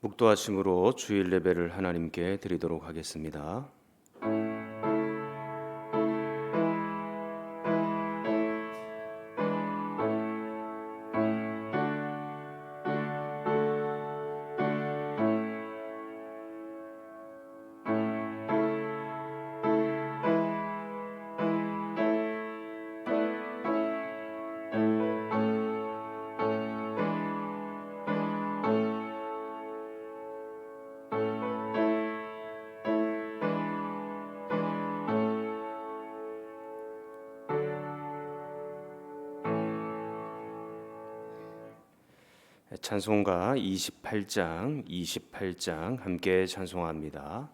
묵도하심으로 주일 예배를 하나님께 드리도록 하겠습니다. 찬송가 28장 함께 찬송합니다.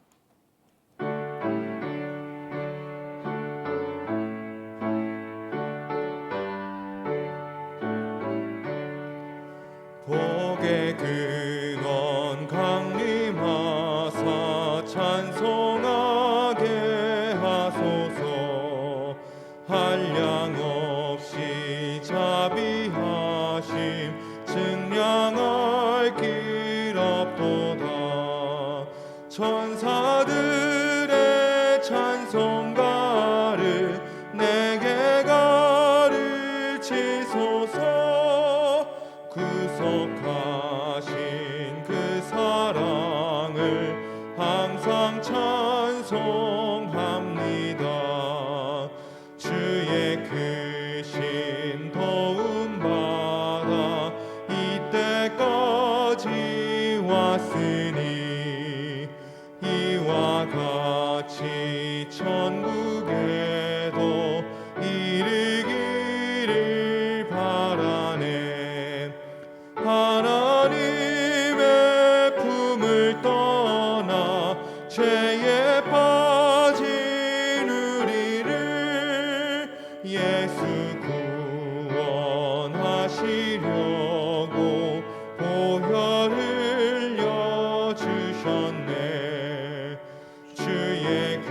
복의 근원 강림하사 찬송하게 하소서. 한량없이 자비하심 증량할 길 없도다. 천사들의 찬송가를 내게 가르치소서. 구속하신 그 사랑을 항상 찬송합니다. 주의 크신 도움 받아 이때까지 왔으니 이와 같이 천국에도 이르기를 바라네. 하나님의 품을 떠나 죄에 빠진 우리를 예수 구원하시려고 보혈 흘려 주셨네. 주의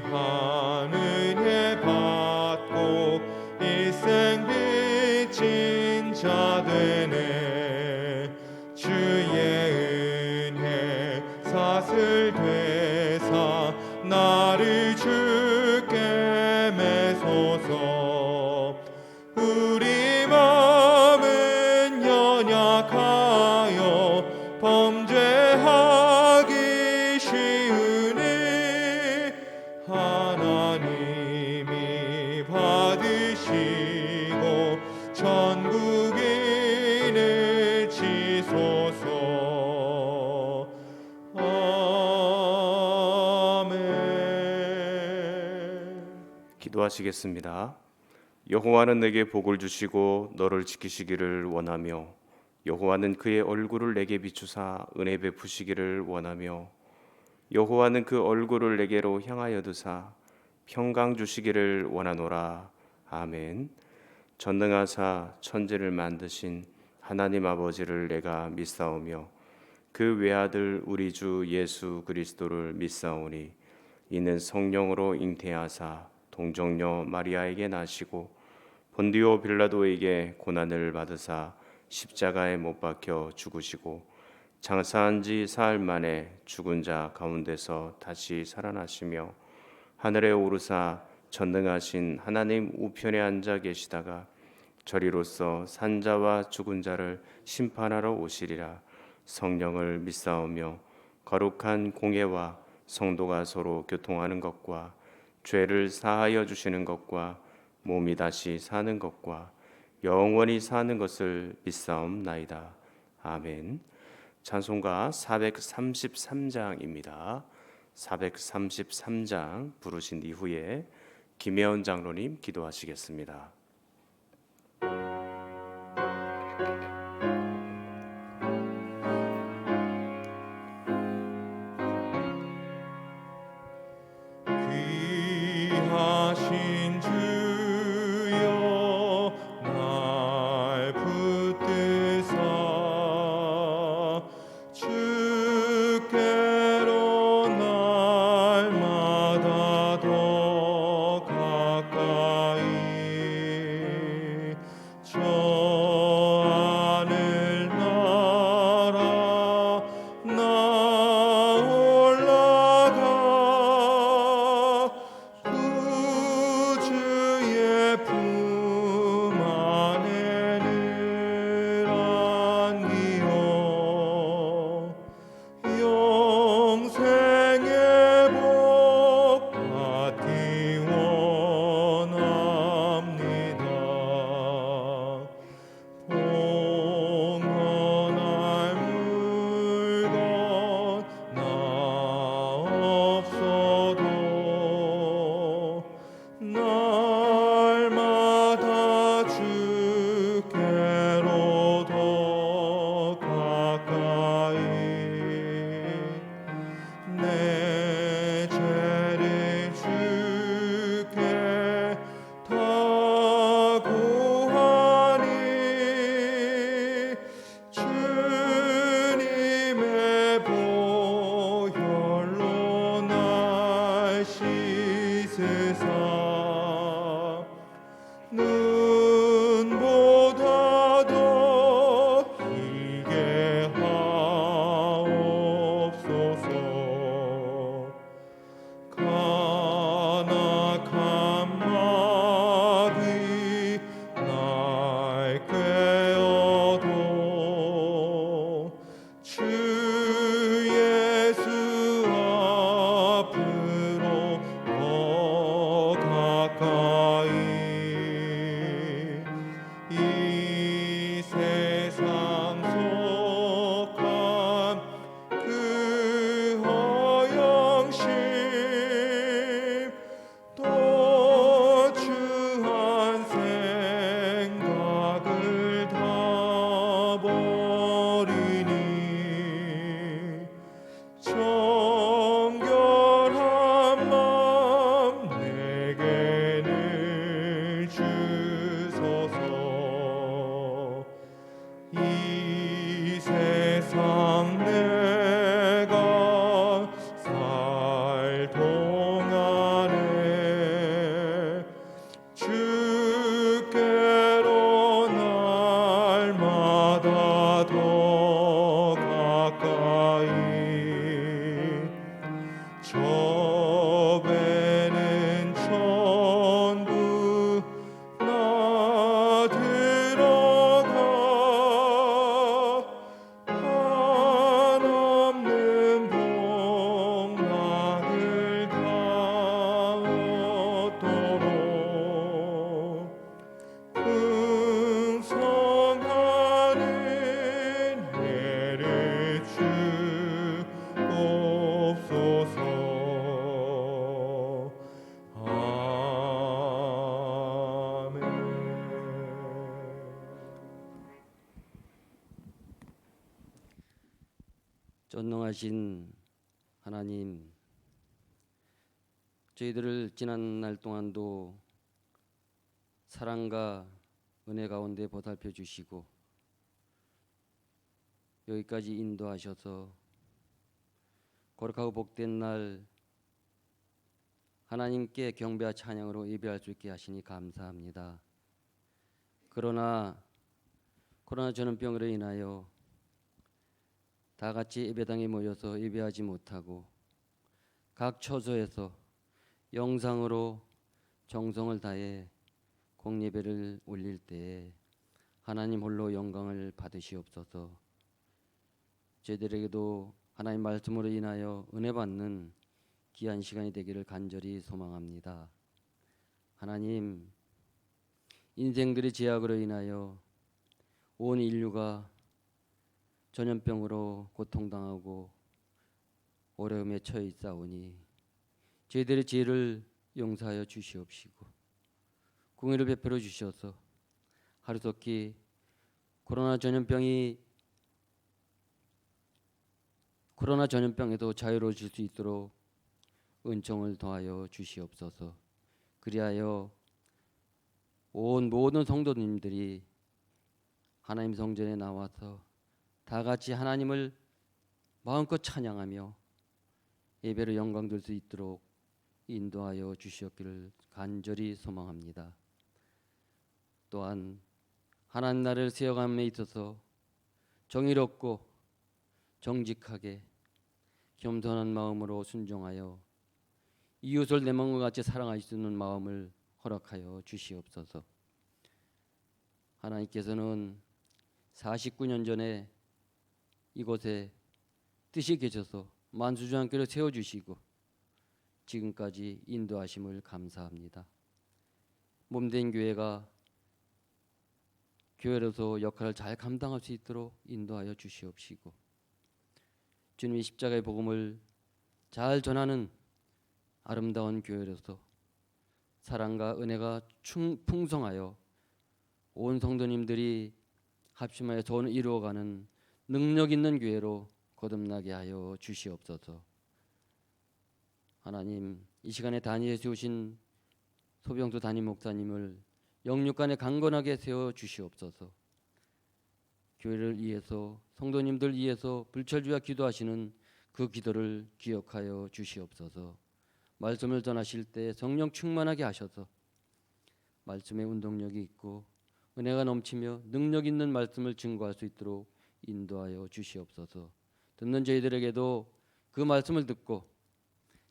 귀한 은혜 받고 일생 빚진 자 되네. 주의 은혜 사슬 되사 나를 주께 매소서. 우리 마음은 연약하여 범죄하기 쉬우니 하나님이 받으시고 천국인을 지소서. 아멘. 기도하시겠습니다. 여호와는 내게 복을 주시고 너를 지키시기를 원하며 여호와는 그의 얼굴을 내게 비추사 은혜 베푸시기를 원하며 여호와는 그 얼굴을 내게로 향하여 두사 평강 주시기를 원하노라. 아멘. 전능하사 천지를 만드신 하나님 아버지를 내가 믿사오며 그 외아들 우리 주 예수 그리스도를 믿사오니 이는 성령으로 잉태하사 동정녀 마리아에게 나시고 본디오 빌라도에게 고난을 받으사 십자가에 못 박혀 죽으시고 장사한 지 사흘 만에 죽은 자 가운데서 다시 살아나시며 하늘에 오르사 전능하신 하나님 우편에 앉아 계시다가 저리로서 산자와 죽은 자를 심판하러 오시리라. 성령을 믿사오며 거룩한 공예와 성도가 서로 교통하는 것과 죄를 사하여 주시는 것과 몸이 다시 사는 것과 영원히 사는 것을 믿사옵나이다. 아멘. 찬송가 433장입니다. 433장 부르신 이후에 김혜원 장로님 기도하시겠습니다. 귀하신 주여 날 붙드사 주께로 날마다 더 가까이 저 하늘나라 전능하신 하나님, 저희들을 지난 날 동안도 사랑과 은혜 가운데 보살펴 주시고 여기까지 인도하셔서 거룩하고 복된 날 하나님께 경배와 찬양으로 예배할 수 있게 하시니 감사합니다. 그러나 코로나 전염병으로 인하여 다 같이 예배당에 모여서 예배하지 못하고 각 처소에서 영상으로 정성을 다해 공예배를 올릴 때에 하나님 홀로 영광을 받으시옵소서. 저희들에게도 하나님 말씀으로 인하여 은혜 받는 귀한 시간이 되기를 간절히 소망합니다. 하나님, 인생들의 제약으로 인하여 온 인류가 전염병으로 고통당하고 어려움에 처해 있사오니 저희들의 죄를 용서하여 주시옵시고 공의를 베풀어 주셔서 하루속히 코로나 전염병에도 자유로워질 수 있도록 은총을 더하여 주시옵소서. 그리하여 온 모든 성도님들이 하나님 성전에 나와서 다 같이 하나님을 마음껏 찬양하며 예배로 영광 돌 수 있도록 인도하여 주시옵기를 간절히 소망합니다. 또한 하나님 나라를 세워감에 있어서 정의롭고 정직하게 겸손한 마음으로 순종하여 이웃을 내 마음과 같이 사랑할 수 있는 마음을 허락하여 주시옵소서. 하나님께서는 49년 전에 이곳에 뜻이 계셔서 만수주안교를 세워주시고 지금까지 인도하심을 감사합니다. 몸된 교회가 교회로서 역할을 잘 감당할 수 있도록 인도하여 주시옵시고 주님의 십자가의 복음을 잘 전하는 아름다운 교회로서 사랑과 은혜가 풍성하여 온 성도님들이 합심하여 소원을 이루어가는 능력 있는 교회로 거듭나게 하여 주시옵소서. 하나님, 이 시간에 단위에 세우신 소병수 담임 목사님을 영육간에 강건하게 세워 주시옵소서. 교회를 위해서 성도님들 위해서 불철주야 기도하시는 그 기도를 기억하여 주시옵소서. 말씀을 전하실 때 성령 충만하게 하셔서 말씀의 운동력이 있고 은혜가 넘치며 능력 있는 말씀을 증거할 수 있도록 인도하여 주시옵소서. 듣는 저희들에게도 그 말씀을 듣고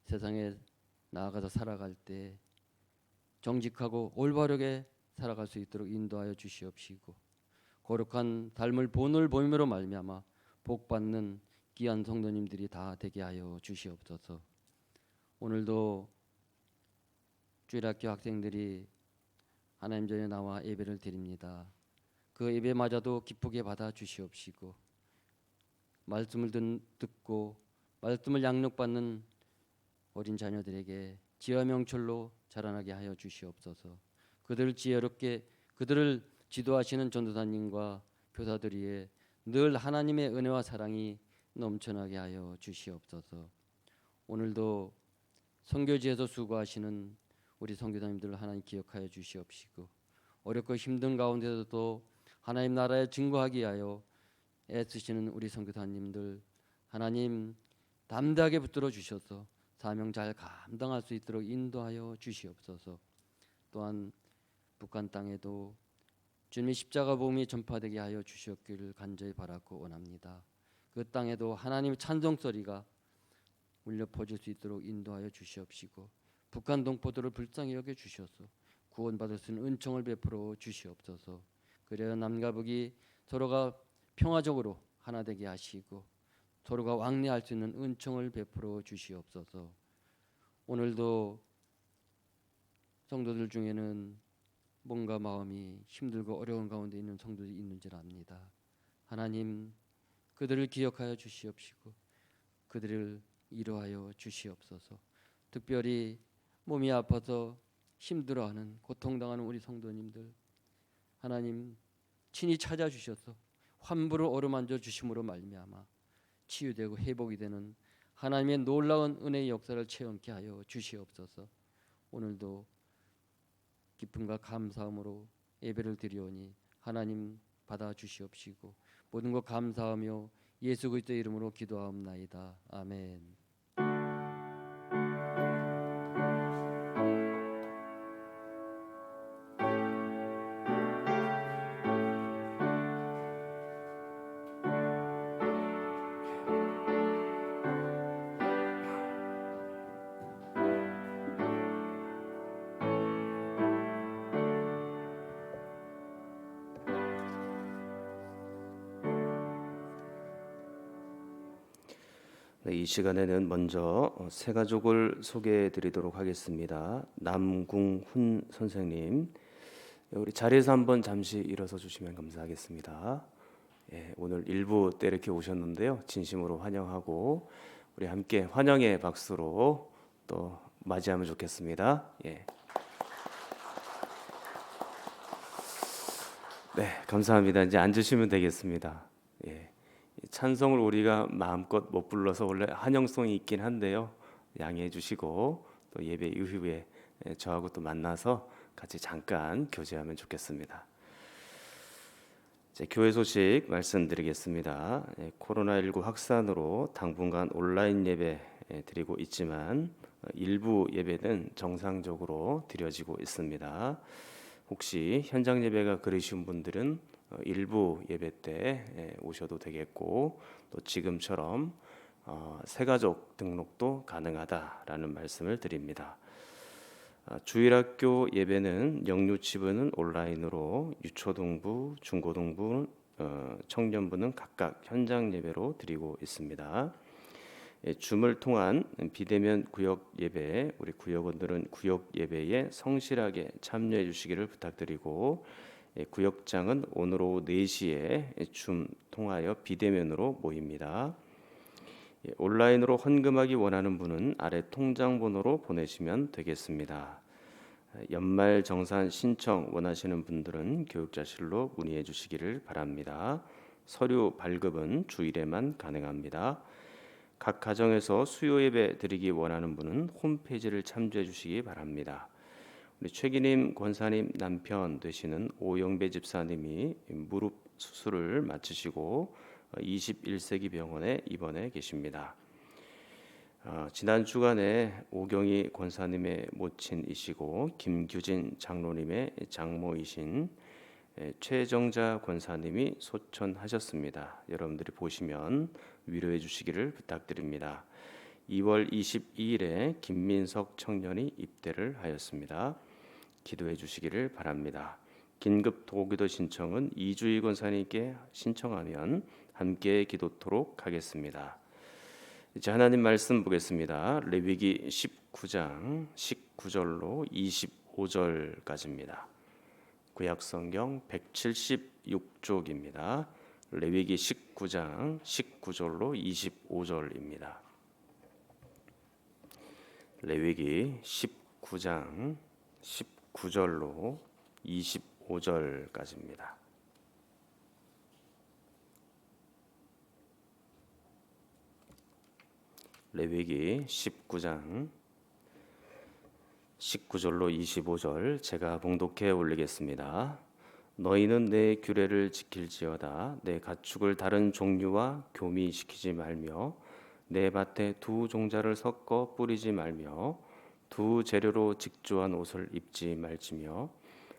세상에 나아가서 살아갈 때 정직하고 올바르게 살아갈 수 있도록 인도하여 주시옵시고 거룩한 삶을 본을 보임으로 말미암아 복받는 귀한 성도님들이 다 되게 하여 주시옵소서. 오늘도 주일학교 학생들이 하나님 전에 나와 예배를 드립니다. 그 예배마저도 기쁘게 받아 주시옵시고 말씀을 듣고 말씀을 양육받는 어린 자녀들에게 지혜와 명철로 자라나게 하여 주시옵소서. 그들을 지혜롭게 그들을 지도하시는 전도사님과 교사들 위에 늘 하나님의 은혜와 사랑이 넘쳐나게 하여 주시옵소서. 오늘도 선교지에서 수고하시는 우리 선교사님들을 하나님 기억하여 주시옵시고 어렵고 힘든 가운데서도 하나님 나라에 증거하기 위하여 애쓰시는 우리 선교사님들 하나님 담대하게 붙들어 주셔서 사명 잘 감당할 수 있도록 인도하여 주시옵소서. 또한 북한 땅에도 주님의 십자가 복음이 전파되게 하여 주시옵기를 간절히 바라고 원합니다. 그 땅에도 하나님의 찬송 소리가 울려 퍼질 수 있도록 인도하여 주시옵시고 북한 동포들을 불쌍히 여겨 주셔서 구원받을 수 있는 은총을 베풀어 주시옵소서. 그래야 남과 북이 서로가 평화적으로 하나 되게 하시고 서로가 왕래할 수 있는 은총을 베풀어 주시옵소서. 오늘도 성도들 중에는 몸과 마음이 힘들고 어려운 가운데 있는 성도들이 있는 줄 압니다. 하나님 그들을 기억하여 주시옵시고 그들을 위로하여 주시옵소서. 특별히 몸이 아파서 힘들어하는 고통당하는 우리 성도님들 하나님 친히 찾아주셔서 환부를 어루만져 주심으로 말미암아 치유되고 회복이 되는 하나님의 놀라운 은혜의 역사를 체험케 하여 주시옵소서. 오늘도 기쁨과 감사함으로 예배를 드리오니 하나님 받아 주시옵시고 모든 것 감사하며 예수 그리스도의 이름으로 기도하옵나이다. 아멘. 네, 이 시간에는 먼저 세 가족을 소개해 드리도록 하겠습니다. 남궁훈 선생님, 우리 자리에서 한번 잠시 일어서 주시면 감사하겠습니다. 예, 오늘 일부 때 이렇게 오셨는데요. 진심으로 환영하고 우리 함께 환영의 박수로 또 맞이하면 좋겠습니다. 예. 네, 감사합니다. 이제 앉으시면 되겠습니다. 예. 찬송을 우리가 마음껏 못 불러서 원래 한영성이 있긴 한데요. 양해해 주시고 또 예배 이후에 저하고 또 만나서 같이 잠깐 교제하면 좋겠습니다. 이제 교회 소식 말씀드리겠습니다. 코로나19 확산으로 당분간 온라인 예배 드리고 있지만 일부 예배는 정상적으로 드려지고 있습니다. 혹시 현장 예배가 그리신 분들은 일부 예배 때 오셔도 되겠고 또 지금처럼 새가족 등록도 가능하다라는 말씀을 드립니다. 주일학교 예배는 영유치부는 온라인으로, 유초등부, 중고등부, 청년부는 각각 현장 예배로 드리고 있습니다. 줌을 통한 비대면 구역 예배, 우리 구역원들은 구역 예배에 성실하게 참여해 주시기를 부탁드리고 구역장은 오늘 오후 4시에 줌 통하여 비대면으로 모입니다. 온라인으로 헌금하기 원하는 분은 아래 통장 번호로 보내시면 되겠습니다. 연말 정산 신청 원하시는 분들은 교육자실로 문의해 주시기를 바랍니다. 서류 발급은 주일에만 가능합니다. 각 가정에서 수요 예배 드리기 원하는 분은 홈페이지를 참조해 주시기 바랍니다. 우리 최기님 권사님 남편 되시는 오영배 집사님이 무릎 수술을 마치시고 21세기 병원에 입원해 계십니다. 지난 주간에 오경희 권사님의 모친이시고 김규진 장로님의 장모이신 최정자 권사님이 소천하셨습니다. 여러분들이 보시면 위로해 주시기를 부탁드립니다. 2월 22일에 김민석 청년이 입대를 하였습니다. 기도해 주시기를 바랍니다. 긴급 도기도 신청은 이주희 권사님께 신청하면 함께 기도토록 하겠습니다. 이제 하나님 말씀 보겠습니다. 레위기 19장 19절로 25절까지입니다. 구약성경 176쪽입니다. 레위기 19장 19절로 25절입니다. 레위기 19장 19절로 25절까지입니다. 레위기 19장 19절로 25절 제가 봉독해 올리겠습니다. 너희는 내 규례를 지킬지어다. 내 가축을 다른 종류와 교미시키지 말며 내 밭에 두 종자를 섞어 뿌리지 말며 두 재료로 직조한 옷을 입지 말지며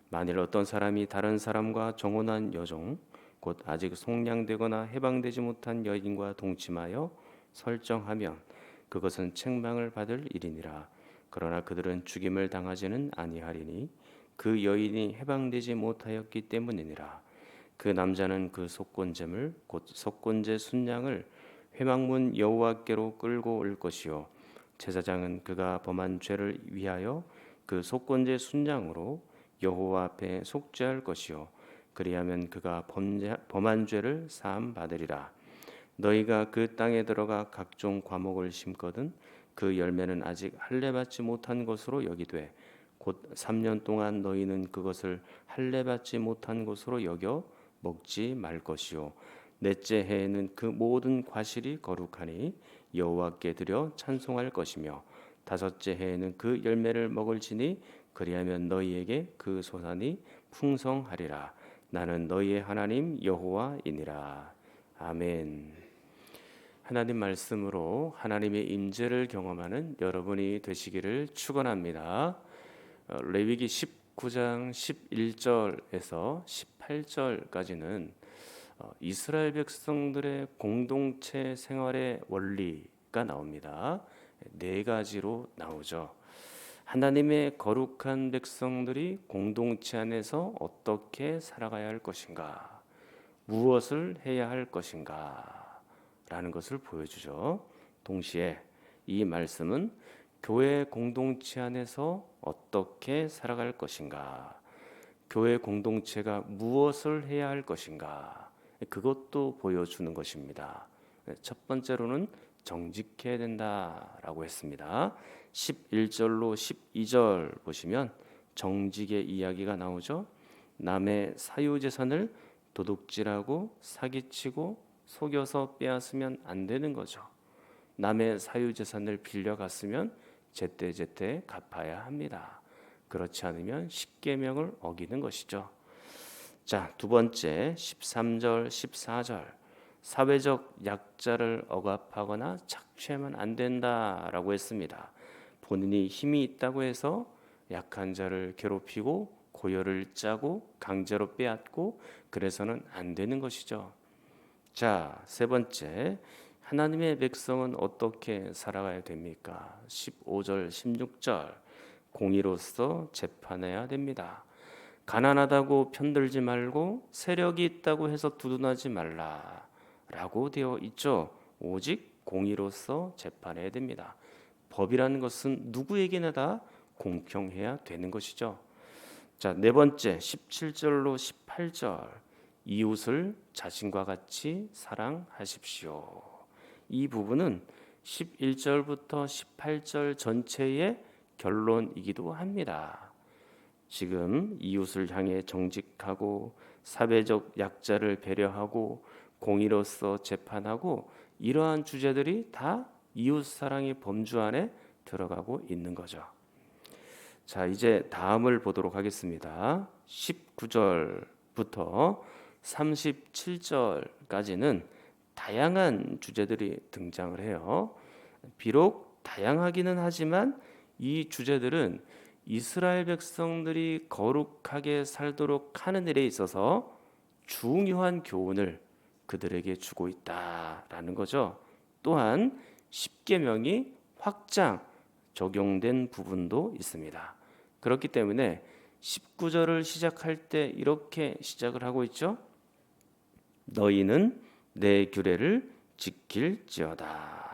만일 어떤 사람이 다른 사람과 정혼한 여종 곧 아직 속량되거나 해방되지 못한 여인과 동침하여 설정하면 그것은 책망을 받을 일이니라. 그러나 그들은 죽임을 당하지는 아니하리니 그 여인이 해방되지 못하였기 때문이니라. 그 남자는 그 속건제물 곧 속건제 순양을 회막문 여호와께로 끌고 올 것이요 제사장은 그가 범한 죄를 위하여 그 속건제 순양으로 여호와 앞에 속죄할 것이요 그리하면 그가 범한 죄를 사함 받으리라. 너희가 그 땅에 들어가 각종 과목을 심거든 그 열매는 아직 할례 받지 못한 것으로 여기되 곧 3년 동안 너희는 그것을 할례 받지 못한 것으로 여겨 먹지 말 것이요 넷째 해에는 그 모든 과실이 거룩하니 여호와께 드려 찬송할 것이며 다섯째 해에는 그 열매를 먹을지니 그리하면 너희에게 그 소산이 풍성하리라. 나는 너희의 하나님 여호와이니라. 아멘. 하나님 말씀으로 하나님의 임재를 경험하는 여러분이 되시기를 축원합니다. 레위기 19장 11절에서 18절까지는 이스라엘 백성들의 공동체 생활의 원리가 나옵니다. 네 가지로 나오죠. 하나님의 거룩한 백성들이 공동체 안에서 어떻게 살아가야 할 것인가, 무엇을 해야 할 것인가 라는 것을 보여주죠. 동시에 이 말씀은 교회 공동체 안에서 어떻게 살아갈 것인가, 교회 공동체가 무엇을 해야 할 것인가, 그것도 보여주는 것입니다. 첫 번째로는 정직해야 된다라고 했습니다. 11절로 12절 보시면 정직의 이야기가 나오죠. 남의 사유재산을 도둑질하고 사기치고 속여서 빼앗으면 안 되는 거죠. 남의 사유재산을 빌려갔으면 제때제때 갚아야 합니다. 그렇지 않으면 십계명을 어기는 것이죠. 자, 두 번째 13절 14절 사회적 약자를 억압하거나 착취하면 안 된다라고 했습니다. 본인이 힘이 있다고 해서 약한 자를 괴롭히고 고열을 짜고 강제로 빼앗고 그래서는 안 되는 것이죠. 자, 세 번째 하나님의 백성은 어떻게 살아가야 됩니까? 15절 16절 공의로서 재판해야 됩니다. 가난하다고 편들지 말고 세력이 있다고 해서 두둔하지 말라라고 되어 있죠. 오직 공의로서 재판해야 됩니다. 법이라는 것은 누구에게나 다 공평해야 되는 것이죠. 자, 네 번째 17절로 18절 이웃을 자신과 같이 사랑하십시오. 이 부분은 11절부터 18절 전체의 결론이기도 합니다. 지금 이웃을 향해 정직하고 사회적 약자를 배려하고 공의로서 재판하고 이러한 주제들이 다 이웃 사랑의 범주 안에 들어가고 있는 거죠. 자, 이제 다음을 보도록 하겠습니다. 19절부터 37절까지는 다양한 주제들이 등장을 해요. 비록 다양하기는 하지만 이 주제들은 이스라엘 백성들이 거룩하게 살도록 하는 일에 있어서 중요한 교훈을 그들에게 주고 있다라는 거죠. 또한 십계명이 확장 적용된 부분도 있습니다. 그렇기 때문에 19절을 시작할 때 이렇게 시작을 하고 있죠. 너희는 내 규례를 지킬지어다.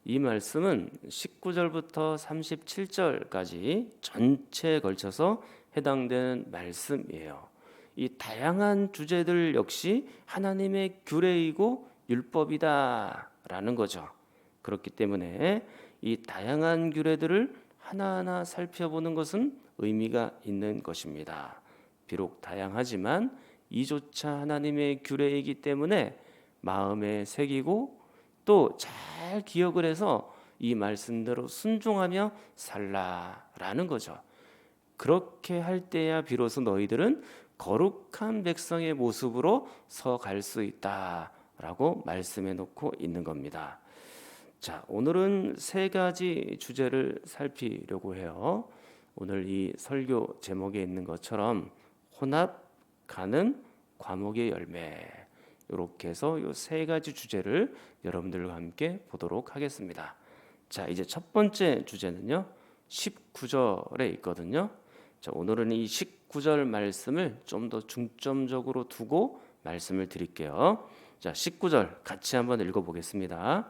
이 말씀은 19절부터 37절까지 전체에 걸쳐서 해당되는 말씀이에요. 이 다양한 주제들 역시 하나님의 규례이고 율법이다라는 거죠. 그렇기 때문에 이 다양한 규례들을 하나하나 살펴보는 것은 의미가 있는 것입니다. 비록 다양하지만 이조차 하나님의 규례이기 때문에 마음에 새기고 또 잘 기억을 해서 이 말씀대로 순종하며 살라라는 거죠. 그렇게 할 때야 비로소 너희들은 거룩한 백성의 모습으로 서갈 수 있다라고 말씀해 놓고 있는 겁니다. 자, 오늘은 세 가지 주제를 살피려고 해요. 오늘 이 설교 제목에 있는 것처럼 혼합, 가는, 과목의 열매 이렇게 해서 이 세 가지 주제를 여러분들과 함께 보도록 하겠습니다. 자, 이제 첫 번째 주제는요. 19절에 있거든요. 자, 오늘은 이 19절 말씀을 좀 더 중점적으로 두고 말씀을 드릴게요. 자, 19절 같이 한번 읽어보겠습니다.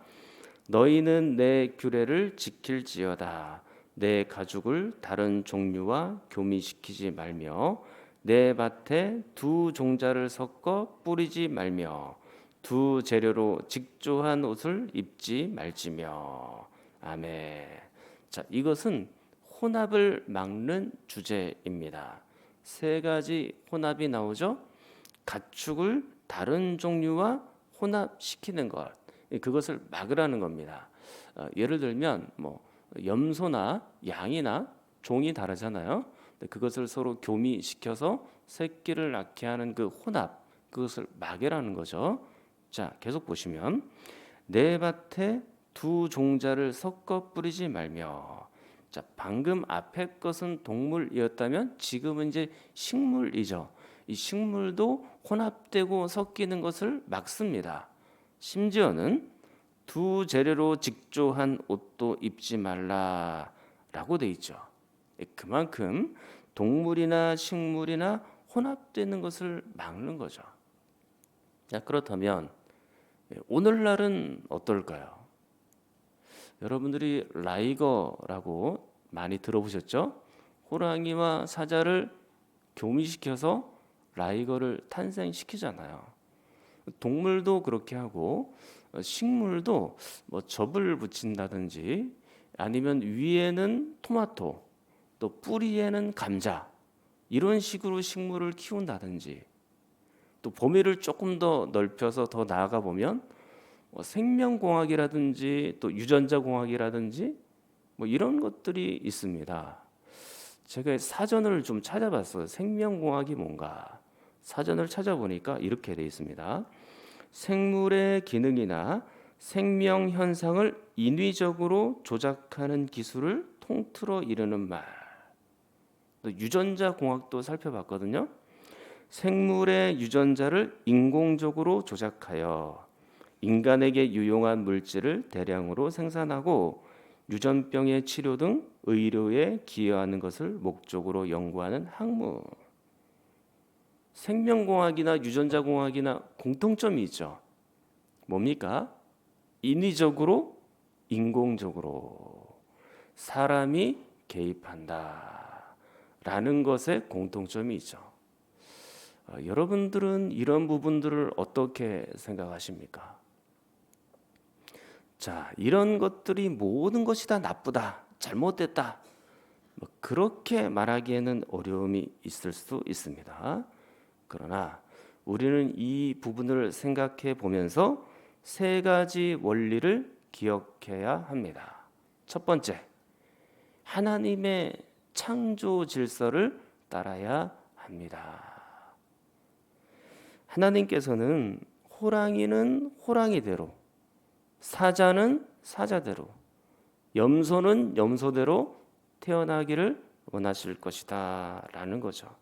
너희는 내 규례를 지킬지어다. 내 가죽을 다른 종류와 교미시키지 말며 내 밭에 두 종자를 섞어 뿌리지 말며 두 재료로 직조한 옷을 입지 말지며. 아멘. 자, 이것은 혼합을 막는 주제입니다. 세 가지 혼합이 나오죠. 가축을 다른 종류와 혼합시키는 것, 그것을 막으라는 겁니다. 예를 들면 뭐 염소나 양이나 종이 다르잖아요. 근데 그것을 서로 교미시켜서 새끼를 낳게 하는 그 혼합, 그것을 막으라는 거죠. 자, 계속 보시면 내 밭에 두 종자를 섞어 뿌리지 말며. 자, 방금 앞에 것은 동물이었다면 지금은 이제 식물이죠. 이 식물도 혼합되고 섞이는 것을 막습니다. 심지어는 두 재료로 직조한 옷도 입지 말라라고 돼 있죠. 그만큼 동물이나 식물이나 혼합되는 것을 막는 거죠. 자, 그렇다면 오늘날은 어떨까요? 여러분들이 라이거라고 많이 들어보셨죠? 호랑이와 사자를 교미시켜서 라이거를 탄생시키잖아요. 동물도 그렇게 하고 식물도 뭐 접을 붙인다든지 아니면 위에는 토마토 또 뿌리에는 감자 이런 식으로 식물을 키운다든지 또 범위를 조금 더 넓혀서 더 나아가 보면 생명공학이라든지 또 유전자공학이라든지 뭐 이런 것들이 있습니다. 제가 사전을 좀 찾아봤어요. 생명공학이 뭔가 사전을 찾아보니까 이렇게 돼 있습니다. 생물의 기능이나 생명 현상을 인위적으로 조작하는 기술을 통틀어 이르는 말. 또 유전자 공학도 살펴봤거든요. 생물의 유전자를 인공적으로 조작하여 인간에게 유용한 물질을 대량으로 생산하고 유전병의 치료 등 의료에 기여하는 것을 목적으로 연구하는 학문. 생명공학이나 유전자공학이나 공통점이 있죠. 뭡니까? 인위적으로, 인공적으로 사람이 개입한다 라는 것에 공통점이 있죠. 여러분들은 이런 부분들을 어떻게 생각하십니까? 자, 이런 것들이 모든 것이 다 나쁘다, 잘못됐다, 뭐 그렇게 말하기에는 어려움이 있을 수 있습니다. 그러나 우리는 이 부분을 생각해 보면서 세 가지 원리를 기억해야 합니다. 첫 번째, 하나님의 창조 질서를 따라야 합니다. 하나님께서는 호랑이는 호랑이대로, 사자는 사자대로, 염소는 염소대로 태어나기를 원하실 것이다 라는 거죠.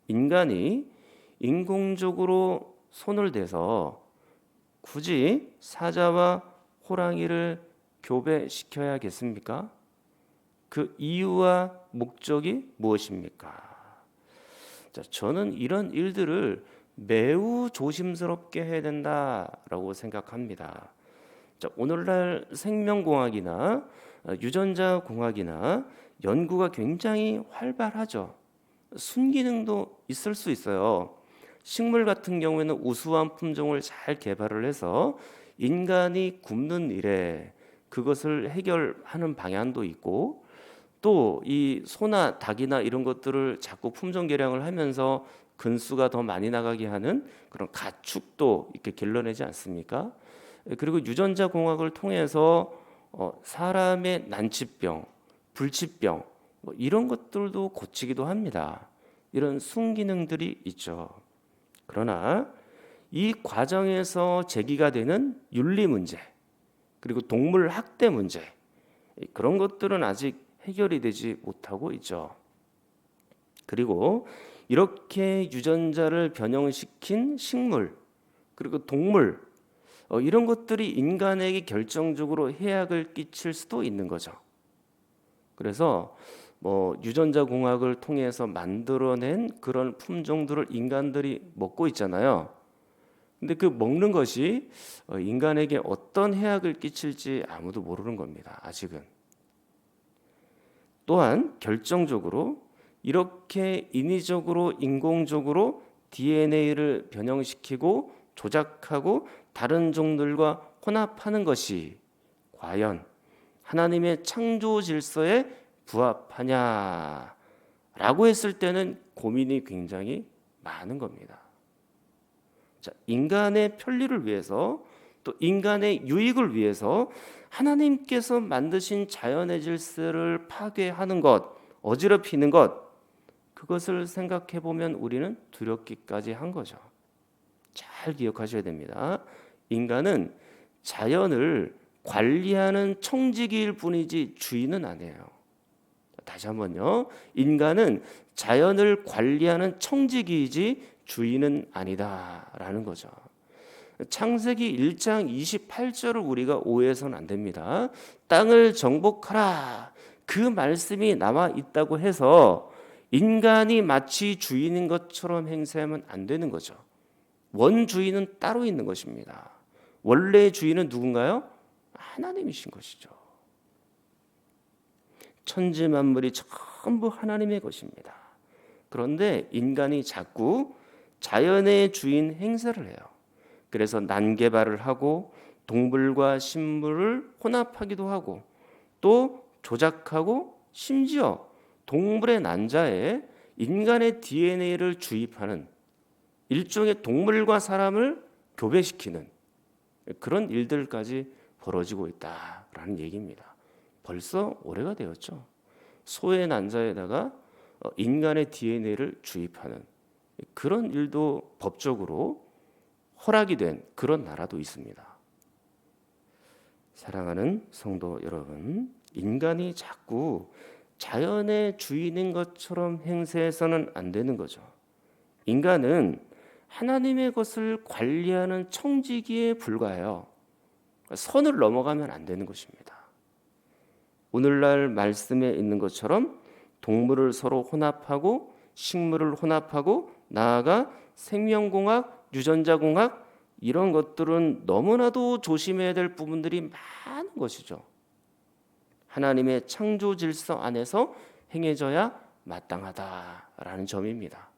인간이 인공적으로 손을 대서 굳이 사자와 호랑이를 교배시켜야겠습니까? 그 이유와 목적이 무엇입니까? 자, 저는 이런 일들을 매우 조심스럽게 해야 된다라고 생각합니다. 자, 오늘날 생명공학이나 유전자공학이나 연구가 굉장히 활발하죠. 순기능도 있을 수 있어요. 식물 같은 경우에는 우수한 품종을 잘 개발을 해서 인간이 굶는 일에 그것을 해결하는 방향도 있고 또 이 소나 닭이나 이런 것들을 자꾸 품종 개량을 하면서 근수가 더 많이 나가게 하는 그런 가축도 이렇게 길러내지 않습니까? 그리고 유전자 공학을 통해서 사람의 난치병, 불치병 뭐 이런 것들도 고치기도 합니다. 이런 순기능들이 있죠. 그러나 이 과정에서 제기가 되는 윤리 문제, 그리고 동물 학대 문제 그런 것들은 아직 해결이 되지 못하고 있죠. 그리고 이렇게 유전자를 변형시킨 식물 그리고 동물 이런 것들이 인간에게 결정적으로 해악을 끼칠 수도 있는 거죠. 그래서 뭐 유전자 공학을 통해서 만들어낸 그런 품종들을 인간들이 먹고 있잖아요. 근데 그 먹는 것이 인간에게 어떤 해악을 끼칠지 아무도 모르는 겁니다. 아직은. 또한 결정적으로 이렇게 인위적으로 인공적으로 DNA를 변형시키고 조작하고 다른 종들과 혼합하는 것이 과연 하나님의 창조 질서에 부합하냐라고 했을 때는 고민이 굉장히 많은 겁니다. 자, 인간의 편리를 위해서 또 인간의 유익을 위해서 하나님께서 만드신 자연의 질서를 파괴하는 것, 어지럽히는 것, 그것을 생각해 보면 우리는 두렵기까지 한 거죠. 잘 기억하셔야 됩니다. 인간은 자연을 관리하는 청지기일 뿐이지 주인은 아니에요. 다시 한번요. 인간은 자연을 관리하는 청지기이지 주인은 아니다라는 거죠. 창세기 1장 28절을 우리가 오해해서는 안 됩니다. 땅을 정복하라. 그 말씀이 남아 있다고 해서 인간이 마치 주인인 것처럼 행세하면 안 되는 거죠. 원주인은 따로 있는 것입니다. 원래 주인은 누군가요? 하나님이신 것이죠. 천지 만물이 전부 하나님의 것입니다. 그런데 인간이 자꾸 자연의 주인 행세를 해요. 그래서 난개발을 하고 동물과 식물을 혼합하기도 하고 또 조작하고 심지어 동물의 난자에 인간의 DNA를 주입하는 일종의 동물과 사람을 교배시키는 그런 일들까지 벌어지고 있다라는 얘기입니다. 벌써 오래가 되었죠. 소의 난자에다가 인간의 DNA를 주입하는 그런 일도 법적으로 허락이 된 그런 나라도 있습니다. 사랑하는 성도 여러분, 인간이 자꾸 자연의 주인인 것처럼 행세해서는 안 되는 거죠. 인간은 하나님의 것을 관리하는 청지기에 불과해요. 선을 넘어가면 안 되는 것입니다. 오늘날 말씀에 있는 것처럼 동물을 서로 혼합하고 식물을 혼합하고 나아가 생명공학, 유전자공학 이런 것들은 너무나도 조심해야 될 부분들이 많은 것이죠. 하나님의 창조 질서 안에서 행해져야 마땅하다라는 점입니다.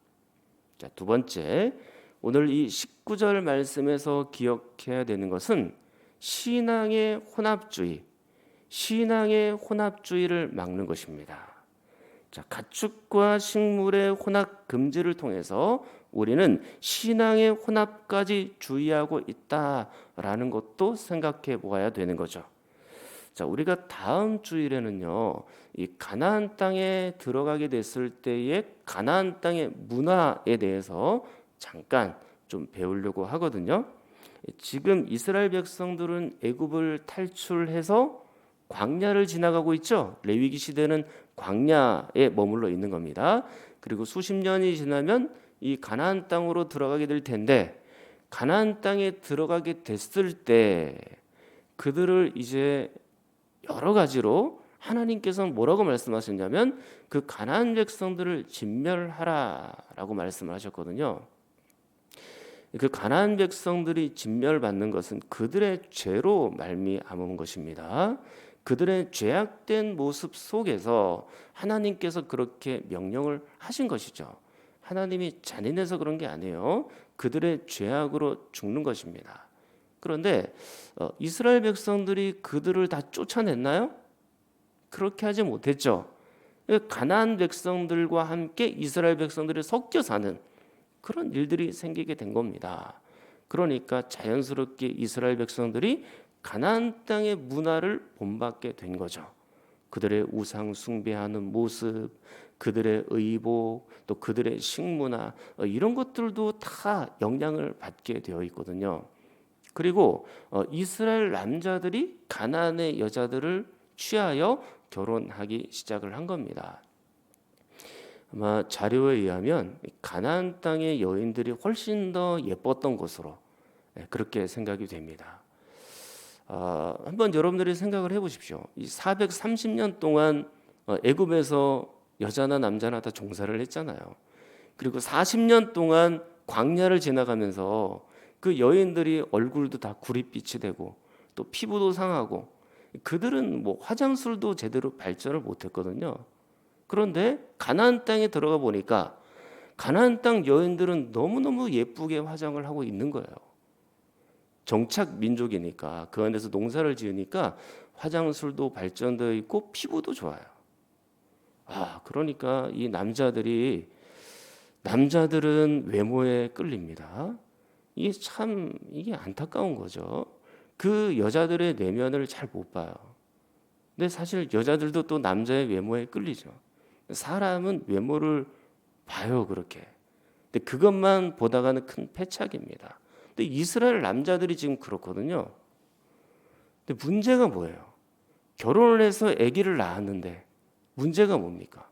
자, 두 번째, 오늘 이 19절 말씀에서 기억해야 되는 것은 신앙의 혼합주의를 막는 것입니다. 자, 가축과 식물의 혼합 금지를 통해서 우리는 신앙의 혼합까지 주의하고 있다라는 것도 생각해 보아야 되는 거죠. 자, 우리가 다음 주일에는요, 이 가나안 땅에 들어가게 됐을 때의 가나안 땅의 문화에 대해서 잠깐 좀 배우려고 하거든요. 지금 이스라엘 백성들은 애굽을 탈출해서 광야를 지나가고 있죠. 레위기 시대는 광야에 머물러 있는 겁니다. 그리고 수십 년이 지나면 이 가나안 땅으로 들어가게 될 텐데 가나안 땅에 들어가게 됐을 때 그들을 이제 여러 가지로 하나님께서는 뭐라고 말씀하셨냐면 그 가나안 백성들을 진멸하라라고 말씀을 하셨거든요. 그 가나안 백성들이 진멸받는 것은 그들의 죄로 말미암은 것입니다. 그들의 죄악된 모습 속에서 하나님께서 그렇게 명령을 하신 것이죠. 하나님이 잔인해서 그런 게 아니에요. 그들의 죄악으로 죽는 것입니다. 그런데 이스라엘 백성들이 그들을 다 쫓아냈나요? 그렇게 하지 못했죠. 가나안 백성들과 함께 이스라엘 백성들이 섞여 사는 그런 일들이 생기게 된 겁니다. 그러니까 자연스럽게 이스라엘 백성들이 가나안 땅의 문화를 본받게 된 거죠. 그들의 우상 숭배하는 모습, 그들의 의복, 또 그들의 식문화 이런 것들도 다 영향을 받게 되어 있거든요. 그리고 이스라엘 남자들이 가나안의 여자들을 취하여 결혼하기 시작을 한 겁니다. 아마 자료에 의하면 가나안 땅의 여인들이 훨씬 더 예뻤던 것으로 그렇게 생각이 됩니다. 한번 여러분들이 생각을 해보십시오. 이 430년 동안 애굽에서 여자나 남자나 다 종살을 했잖아요. 그리고 40년 동안 광야를 지나가면서 그 여인들이 얼굴도 다 구릿빛이 되고 또 피부도 상하고 그들은 뭐 화장술도 제대로 발전을 못했거든요. 그런데 가나안 땅에 들어가 보니까 가나안 땅 여인들은 너무너무 예쁘게 화장을 하고 있는 거예요. 정착 민족이니까 그 안에서 농사를 지으니까 화장술도 발전되어 있고 피부도 좋아요. 그러니까 이 남자들은 외모에 끌립니다. 이게 안타까운 거죠. 그 여자들의 내면을 잘 못 봐요. 근데 사실 여자들도 또 남자의 외모에 끌리죠. 사람은 외모를 봐요, 그렇게. 근데 그것만 보다가는 큰 패착입니다. 근데 이스라엘 남자들이 지금 그렇거든요. 근데 문제가 뭐예요? 결혼을 해서 아기를 낳았는데 문제가 뭡니까?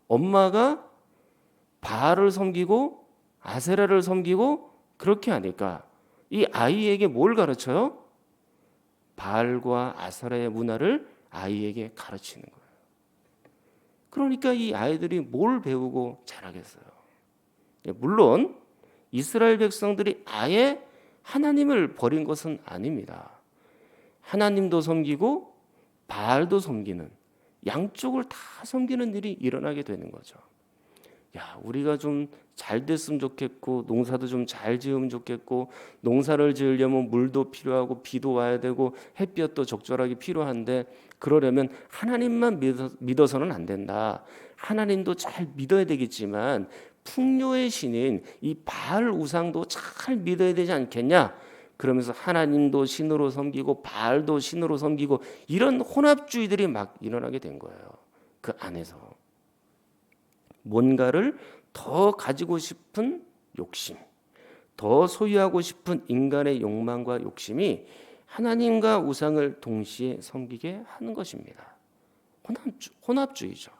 엄마가 바알을 섬기고 아세라를 섬기고 그렇게 하니까 이 아이에게 뭘 가르쳐요? 바알과 아세라의 문화를 아이에게 가르치는 거예요. 그러니까 이 아이들이 뭘 배우고 자라겠어요? 물론 이스라엘 백성들이 아예 하나님을 버린 것은 아닙니다. 하나님도 섬기고 바알도 섬기는, 양쪽을 다 섬기는 일이 일어나게 되는 거죠. 야, 우리가 좀 잘 됐으면 좋겠고 농사도 좀 잘 지으면 좋겠고, 농사를 지으려면 물도 필요하고 비도 와야 되고 햇볕도 적절하게 필요한데, 그러려면 하나님만 믿어서는 안 된다. 하나님도 잘 믿어야 되겠지만 풍요의 신인 이 바알 우상도 잘 믿어야 되지 않겠냐? 그러면서 하나님도 신으로 섬기고 바알도 신으로 섬기고 이런 혼합주의들이 막 일어나게 된 거예요. 그 안에서 뭔가를 더 가지고 싶은 욕심, 더 소유하고 싶은 인간의 욕망과 욕심이 하나님과 우상을 동시에 섬기게 하는 것입니다. 혼합주의죠.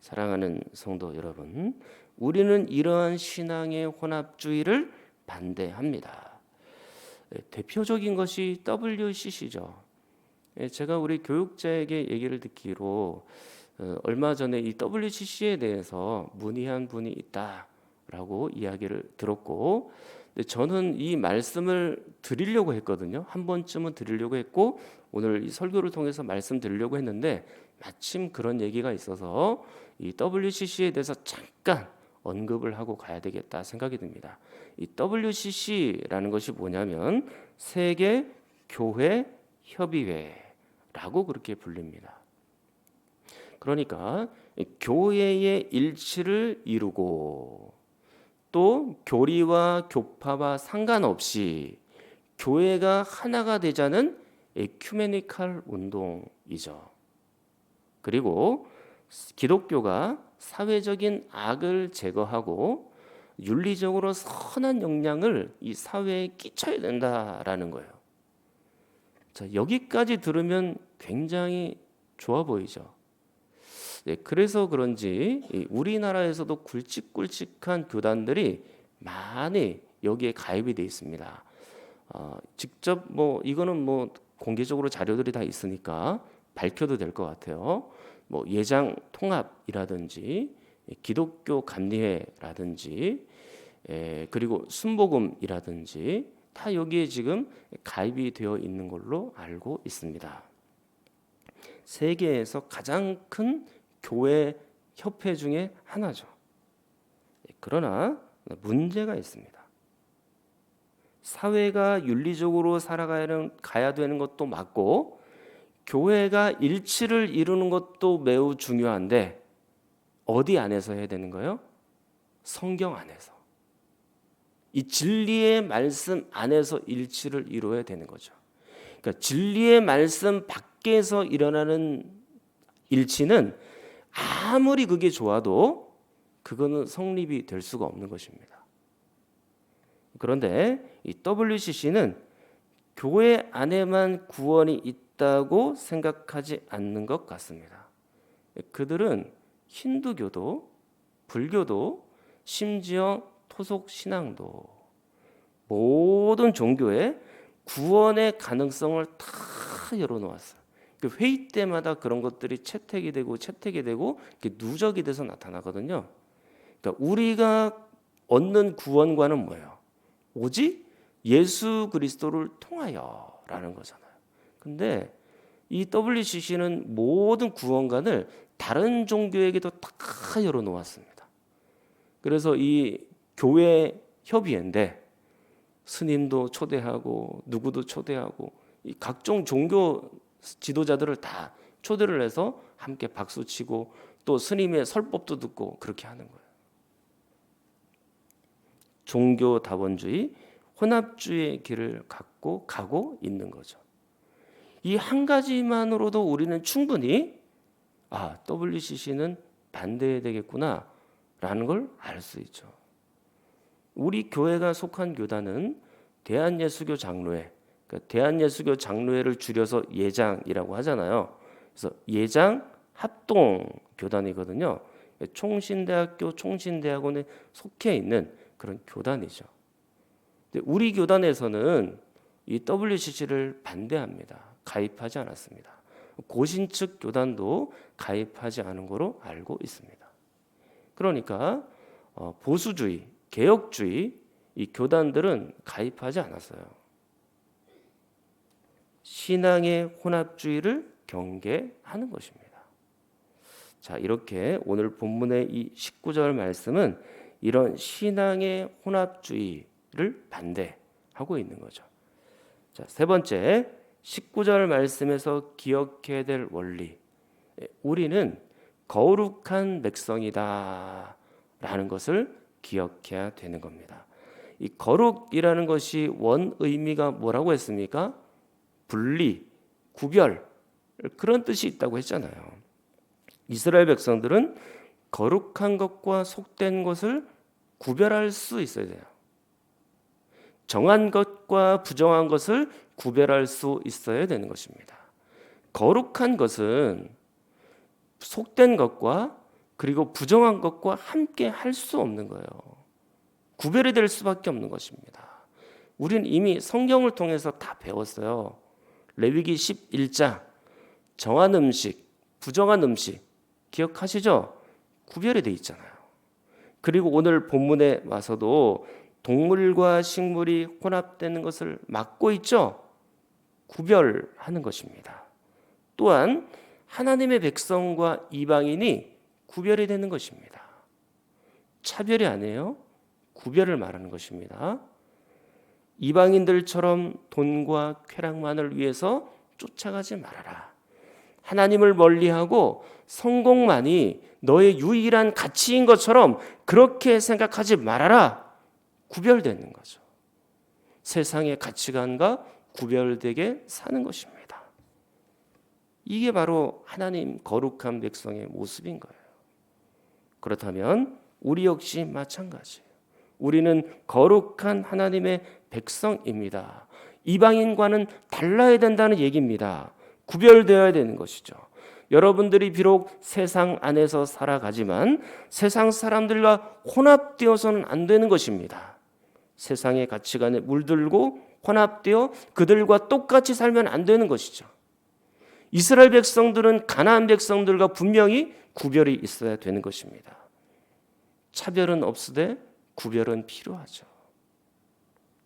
사랑하는 성도 여러분, 우리는 이러한 신앙의 혼합주의를 반대합니다. 대표적인 것이 WCC죠. 제가 우리 교육자에게 얘기를 듣기로 얼마 전에 이 WCC에 대해서 문의한 분이 있다라고 이야기를 들었고, 저는 이 말씀을 드리려고 했거든요. 한 번쯤은 드리려고 했고 오늘 이 설교를 통해서 말씀드리려고 했는데 마침 그런 얘기가 있어서 이 WCC에 대해서 잠깐 언급을 하고 가야 되겠다 생각이 듭니다. 이 WCC라는 것이 뭐냐면 세계 교회 협의회라고 그렇게 불립니다. 그러니까 교회의 일치를 이루고 또 교리와 교파와 상관없이 교회가 하나가 되자는 에큐메니칼 운동이죠. 그리고 기독교가 사회적인 악을 제거하고 윤리적으로 선한 영향을 이 사회에 끼쳐야 된다라는 거예요. 자, 여기까지 들으면 굉장히 좋아 보이죠. 네, 그래서 그런지 우리나라에서도 굵직굵직한 교단들이 많이 여기에 가입이 돼 있습니다. 직접 이거는 공개적으로 자료들이 다 있으니까 밝혀도 될 것 같아요. 예장 통합이라든지 기독교 감리회라든지 그리고 순복음이라든지 다 여기에 지금 가입이 되어 있는 걸로 알고 있습니다. 세계에서 가장 큰 교회 협회 중에 하나죠. 그러나 문제가 있습니다. 사회가 윤리적으로 살아가야 되는 것도 맞고 교회가 일치를 이루는 것도 매우 중요한데 어디 안에서 해야 되는 거예요? 성경 안에서. 이 진리의 말씀 안에서 일치를 이루어야 되는 거죠. 그러니까 진리의 말씀 밖에서 일어나는 일치는 아무리 그게 좋아도 그거는 성립이 될 수가 없는 것입니다. 그런데 이 WCC는 교회 안에만 구원이 있다고 생각하지 않는 것 같습니다. 그들은 힌두교도, 불교도, 심지어 토속 신앙도 모든 종교에 구원의 가능성을 다 열어놓았어요. 회의 때마다 그런 것들이 채택이 되고 누적이 돼서 나타나거든요. 그러니까 우리가 얻는 구원과는 뭐예요? 오직 예수 그리스도를 통하여라는 거잖아요. 근데 이 WCC는 모든 구원관을 다른 종교에게도 다 열어놓았습니다. 그래서 이 교회 협의회인데 스님도 초대하고 누구도 초대하고 이 각종 종교 지도자들을 다 초대를 해서 함께 박수치고 또 스님의 설법도 듣고 그렇게 하는 거예요. 종교다원주의, 혼합주의의 길을 가고 있는 거죠. 이 한 가지만으로도 우리는 충분히 WCC는 반대해야 되겠구나라는 걸 알 수 있죠. 우리 교회가 속한 교단은 대한예수교 장로회, 그러니까 대한예수교 장로회를 줄여서 예장이라고 하잖아요. 그래서 예장 합동 교단이거든요. 총신대학교, 총신대학원에 속해 있는 그런 교단이죠. 근데 우리 교단에서는 이 WCC를 반대합니다. 가입하지 않았습니다. 고신 측 교단도 가입하지 않은 거로 알고 있습니다. 그러니까 보수주의, 개혁주의 이 교단들은 가입하지 않았어요. 신앙의 혼합주의를 경계하는 것입니다. 자, 이렇게 오늘 본문의 이 19절 말씀은 이런 신앙의 혼합주의를 반대하고 있는 거죠. 자, 세 번째 19절 말씀에서 기억해야 될 원리. 우리는 거룩한 백성이다 라는 것을 기억해야 되는 겁니다. 이 거룩이라는 것이 원 의미가 뭐라고 했습니까? 분리, 구별, 그런 뜻이 있다고 했잖아요. 이스라엘 백성들은 거룩한 것과 속된 것을 구별할 수 있어야 돼요. 정한 것과 부정한 것을 구별할 수 있어야 되는 것입니다. 거룩한 것은 속된 것과 그리고 부정한 것과 함께 할 수 없는 거예요. 구별이 될 수밖에 없는 것입니다. 우리는 이미 성경을 통해서 다 배웠어요. 레위기 11장 정한 음식, 부정한 음식 기억하시죠? 구별이 돼 있잖아요. 그리고 오늘 본문에 와서도 동물과 식물이 혼합되는 것을 막고 있죠? 구별하는 것입니다. 또한 하나님의 백성과 이방인이 구별이 되는 것입니다. 차별이 아니에요. 구별을 말하는 것입니다. 이방인들처럼 돈과 쾌락만을 위해서 쫓아가지 말아라. 하나님을 멀리하고 성공만이 너의 유일한 가치인 것처럼 그렇게 생각하지 말아라. 구별되는 거죠. 세상의 가치관과 구별되게 사는 것입니다. 이게 바로 하나님 거룩한 백성의 모습인 거예요. 그렇다면 우리 역시 마찬가지예요. 우리는 거룩한 하나님의 백성입니다. 이방인과는 달라야 된다는 얘기입니다. 구별되어야 되는 것이죠. 여러분들이 비록 세상 안에서 살아가지만 세상 사람들과 혼합되어서는 안 되는 것입니다. 세상의 가치관에 물들고 혼합되어 그들과 똑같이 살면 안 되는 것이죠. 이스라엘 백성들은 가나안 백성들과 분명히 구별이 있어야 되는 것입니다. 차별은 없으되 구별은 필요하죠.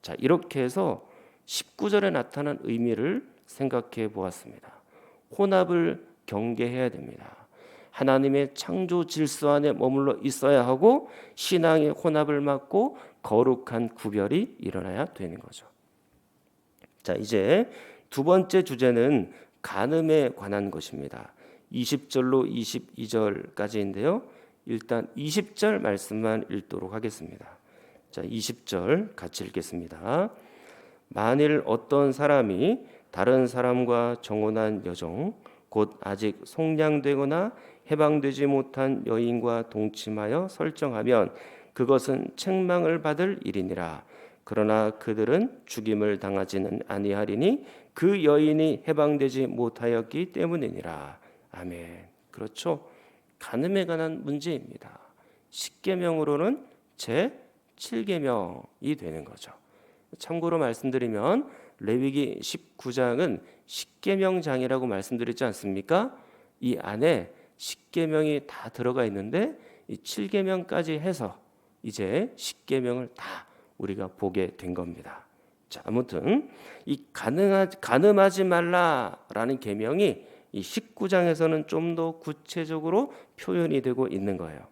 자, 이렇게 해서 19절에 나타난 의미를 생각해 보았습니다. 혼합을 경계해야 됩니다. 하나님의 창조 질서 안에 머물러 있어야 하고 신앙의 혼합을 막고 거룩한 구별이 일어나야 되는 거죠. 자, 이제 두 번째 주제는 간음에 관한 것입니다. 20절로 22절까지인데요. 일단 20절 말씀만 읽도록 하겠습니다. 자, 20절 같이 읽겠습니다. 만일 어떤 사람이 다른 사람과 정혼한 여종 곧 아직 속량되거나 해방되지 못한 여인과 동침하여 설정하면 그것은 책망을 받을 일이니라. 그러나 그들은 죽임을 당하지는 아니하리니 그 여인이 해방되지 못하였기 때문이니라. 아멘. 그렇죠. 간음에 관한 문제입니다. 10계명으로는 제 7계명이 되는 거죠. 참고로 말씀드리면 레위기 19장은 10계명장이라고 말씀드렸지 않습니까? 이 안에 10계명이 다 들어가 있는데 이 7계명까지 해서 이제 10계명을 다 우리가 보게 된 겁니다. 자, 아무튼 이 간음하지 말라라는 계명이 이 19장에서는 좀 더 구체적으로 표현이 되고 있는 거예요.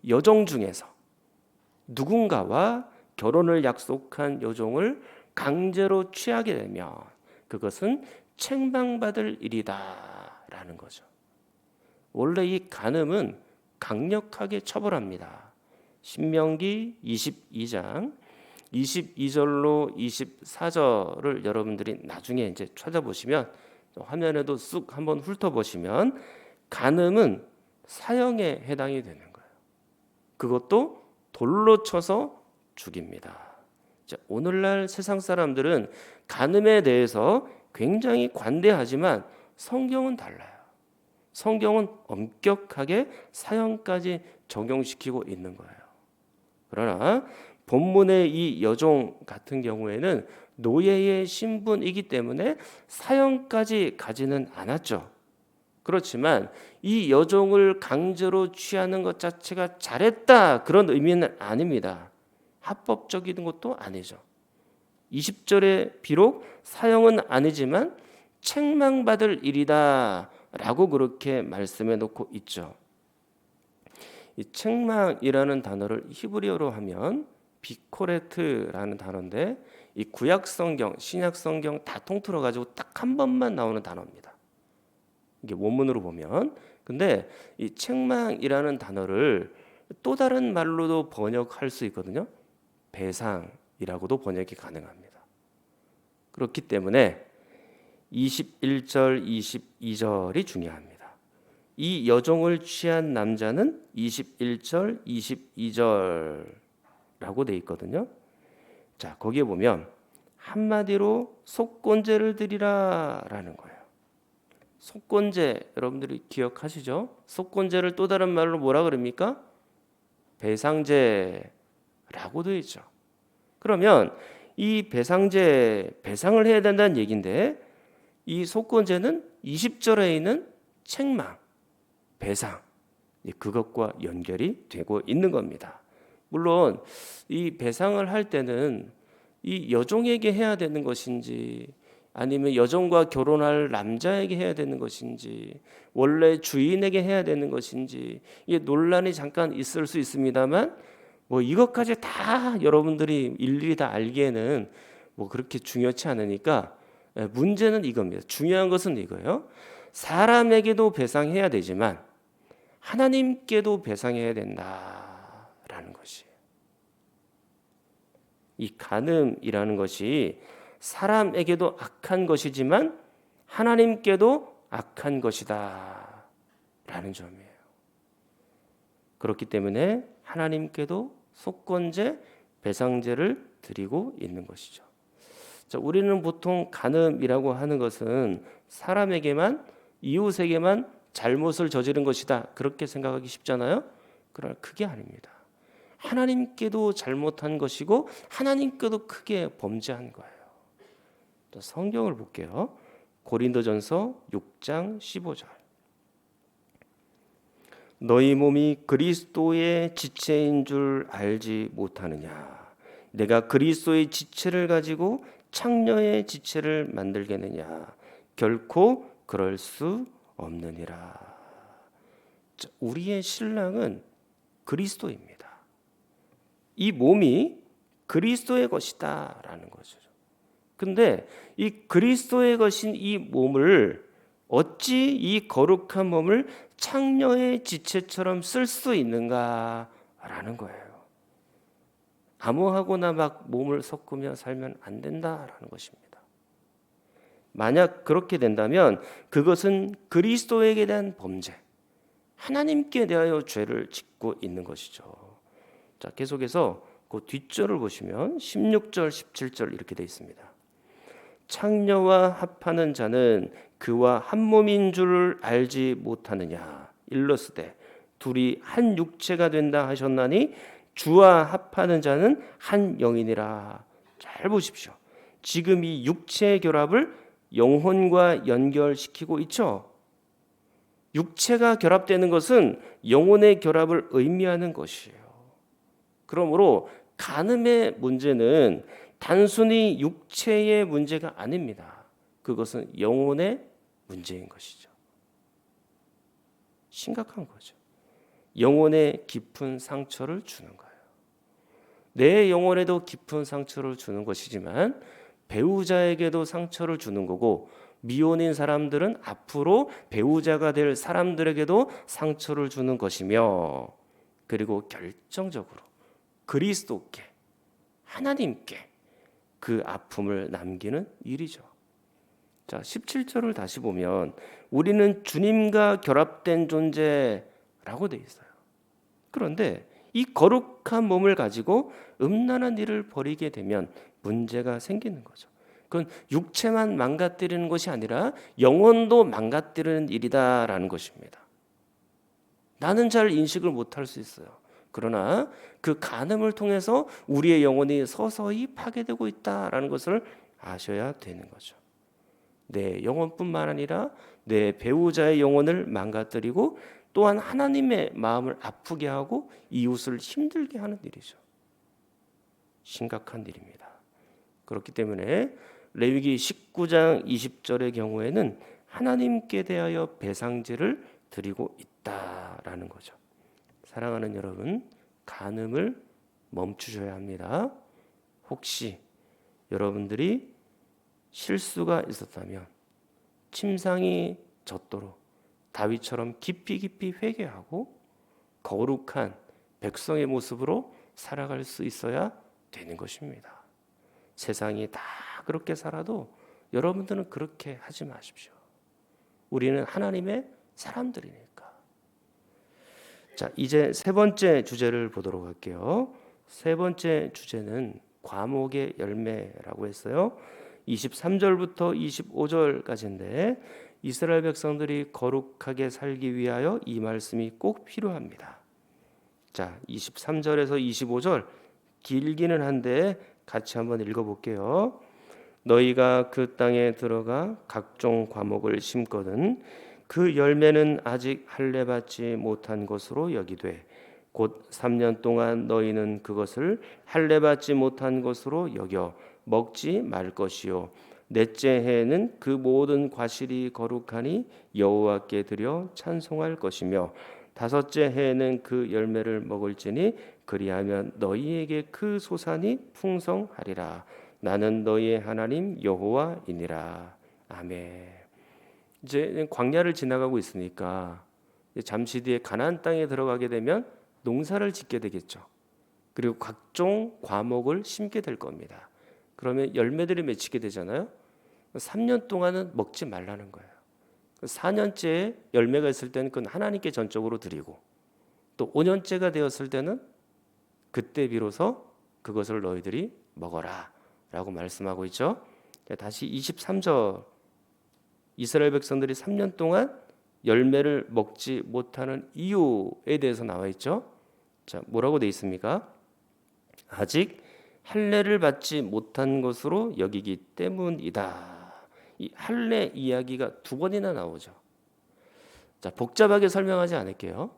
여종 중에서 누군가와 결혼을 약속한 여종을 강제로 취하게 되면 그것은 책망받을 일이다라는 거죠. 원래 이 간음은 강력하게 처벌합니다. 신명기 22장 22절로 24절을 여러분들이 나중에 이제 찾아보시면 화면에도 쑥 한번 훑어보시면 간음은 사형에 해당이 되는 거예요. 그것도 돌로 쳐서 죽입니다. 자, 오늘날 세상 사람들은 간음에 대해서 굉장히 관대하지만 성경은 달라요. 성경은 엄격하게 사형까지 적용시키고 있는 거예요. 그러나 본문의 이 여종 같은 경우에는 노예의 신분이기 때문에 사형까지 가지는 않았죠. 그렇지만 이 여종을 강제로 취하는 것 자체가 잘했다 그런 의미는 아닙니다. 합법적인 것도 아니죠. 20절에 비록 사형은 아니지만 책망받을 일이다 라고 그렇게 말씀해 놓고 있죠. 이 책망이라는 단어를 히브리어로 하면 비코레트라는 단어인데 이 구약 성경, 신약 성경 다 통틀어 가지고 딱 한 번만 나오는 단어입니다. 이게 원문으로 보면. 근데 이 책망이라는 단어를 또 다른 말로도 번역할 수 있거든요. 배상이라고도 번역이 가능합니다. 그렇기 때문에 21절, 22절이 중요합니다. 이 여종을 취한 남자는 21절, 22절라고 돼 있거든요. 자, 거기에 보면 한마디로 속건제를 드리라라는 거예요. 속건제 여러분들이 기억하시죠? 속건제를 또 다른 말로 뭐라 그럽니까? 배상제라고 되어 있죠. 그러면 이 배상을 해야 된다는 얘기인데 이 속건제는 20절에 있는 책망, 배상 그것과 연결이 되고 있는 겁니다. 물론 이 배상을 할 때는 이 여종에게 해야 되는 것인지 아니면 여종과 결혼할 남자에게 해야 되는 것인지 원래 주인에게 해야 되는 것인지 이게 논란이 잠깐 있을 수 있습니다만 뭐 이것까지 다 여러분들이 일일이 다 알기에는 뭐 그렇게 중요치 않으니까 문제는 이겁니다. 중요한 것은 이거예요. 사람에게도 배상해야 되지만 하나님께도 배상해야 된다라는 것이에요. 이 간음이라는 것이 사람에게도 악한 것이지만 하나님께도 악한 것이다 라는 점이에요. 그렇기 때문에 하나님께도 속건제, 배상제를 드리고 있는 것이죠. 자, 우리는 보통 간음이라고 하는 것은 사람에게만, 이웃에게만 잘못을 저지른 것이다 그렇게 생각하기 쉽잖아요. 그러나 그게 아닙니다. 하나님께도 잘못한 것이고 하나님께도 크게 범죄한 거예요. 또 성경을 볼게요. 고린도전서 6장 15절. 너희 몸이 그리스도의 지체인 줄 알지 못하느냐? 내가 그리스도의 지체를 가지고 창녀의 지체를 만들겠느냐? 결코 그럴 수 없느니라. 우리의 신랑은 그리스도입니다. 이 몸이 그리스도의 것이다라는 거죠. 근데 이 그리스도의 것인 이 몸을 어찌 이 거룩한 몸을 창녀의 지체처럼 쓸 수 있는가라는 거예요. 암호하거나 막 몸을 섞으며 살면 안 된다라는 것입니다. 만약 그렇게 된다면 그것은 그리스도에게 대한 범죄, 하나님께 대하여 죄를 짓고 있는 것이죠. 자, 계속해서 그 뒷절을 보시면 16절, 17절 이렇게 되어 있습니다. 창녀와 합하는 자는 그와 한 몸인 줄 알지 못하느냐? 일러스되 둘이 한 육체가 된다 하셨나니 주와 합하는 자는 한 영이니라. 잘 보십시오. 지금 이 육체의 결합을 영혼과 연결시키고 있죠. 육체가 결합되는 것은 영혼의 결합을 의미하는 것이에요. 그러므로 간음의 문제는 단순히 육체의 문제가 아닙니다. 그것은 영혼의 문제인 것이죠. 심각한 거죠. 영혼에 깊은 상처를 주는 거예요. 내 영혼에도 깊은 상처를 주는 것이지만 배우자에게도 상처를 주는 거고 미혼인 사람들은 앞으로 배우자가 될 사람들에게도 상처를 주는 것이며 그리고 결정적으로 그리스도께 하나님께 그 아픔을 남기는 일이죠. 자, 17절을 다시 보면 우리는 주님과 결합된 존재라고 돼 있어요. 그런데 이 거룩한 몸을 가지고 음란한 일을 벌이게 되면 문제가 생기는 거죠. 그건 육체만 망가뜨리는 것이 아니라 영혼도 망가뜨리는 일이다라는 것입니다. 나는 잘 인식을 못할 수 있어요. 그러나 그 간음을 통해서 우리의 영혼이 서서히 파괴되고 있다라는 것을 아셔야 되는 거죠. 내 영혼뿐만 아니라 내 배우자의 영혼을 망가뜨리고 또한 하나님의 마음을 아프게 하고 이웃을 힘들게 하는 일이죠. 심각한 일입니다. 그렇기 때문에 레위기 19장 20절의 경우에는 하나님께 대하여 배상제를 드리고 있다라는 거죠. 사랑하는 여러분, 간음을 멈추셔야 합니다. 혹시 여러분들이 실수가 있었다면 침상이 젖도록 다윗처럼 깊이 회개하고 거룩한 백성의 모습으로 살아갈 수 있어야 되는 것입니다. 세상이 다 그렇게 살아도 여러분들은 그렇게 하지 마십시오. 우리는 하나님의 사람들이니까. 자, 이제 세 번째 주제를 보도록 할게요. 세 번째 주제는 과목의 열매라고 했어요. 23절부터 25절까지인데 이스라엘 백성들이 거룩하게 살기 위하여 이 말씀이 꼭 필요합니다. 자, 23절에서 25절 길기는 한데 같이 한번 읽어볼게요. 너희가 그 땅에 들어가 각종 과목을 심거든 그 열매는 아직 할례 받지 못한 것으로 여기되 곧 3년 동안 너희는 그것을 할례 받지 못한 것으로 여겨 먹지 말 것이요 넷째 해에는 그 모든 과실이 거룩하니 여호와께 드려 찬송할 것이며 다섯째 해에는 그 열매를 먹을지니 그리하면 너희에게 그 소산이 풍성하리라. 나는 너희의 하나님 여호와이니라. 아멘. 이제 광야를 지나가고 있으니까 잠시 뒤에 가나안 땅에 들어가게 되면 농사를 짓게 되겠죠. 그리고 각종 과목을 심게 될 겁니다. 그러면 열매들이 맺히게 되잖아요. 3년 동안은 먹지 말라는 거예요. 4년째에 열매가 있을 때는 그건 하나님께 전적으로 드리고 또 5년째가 되었을 때는 그때 비로소 그것을 너희들이 먹어라 라고 말씀하고 있죠. 다시 23절 이스라엘 백성들이 3년 동안 열매를 먹지 못하는 이유에 대해서 나와 있죠. 자, 뭐라고 돼 있습니까? 아직 할례를 받지 못한 것으로 여기기 때문이다. 이 할례 이야기가 두 번이나 나오죠. 자, 복잡하게 설명하지 않을게요.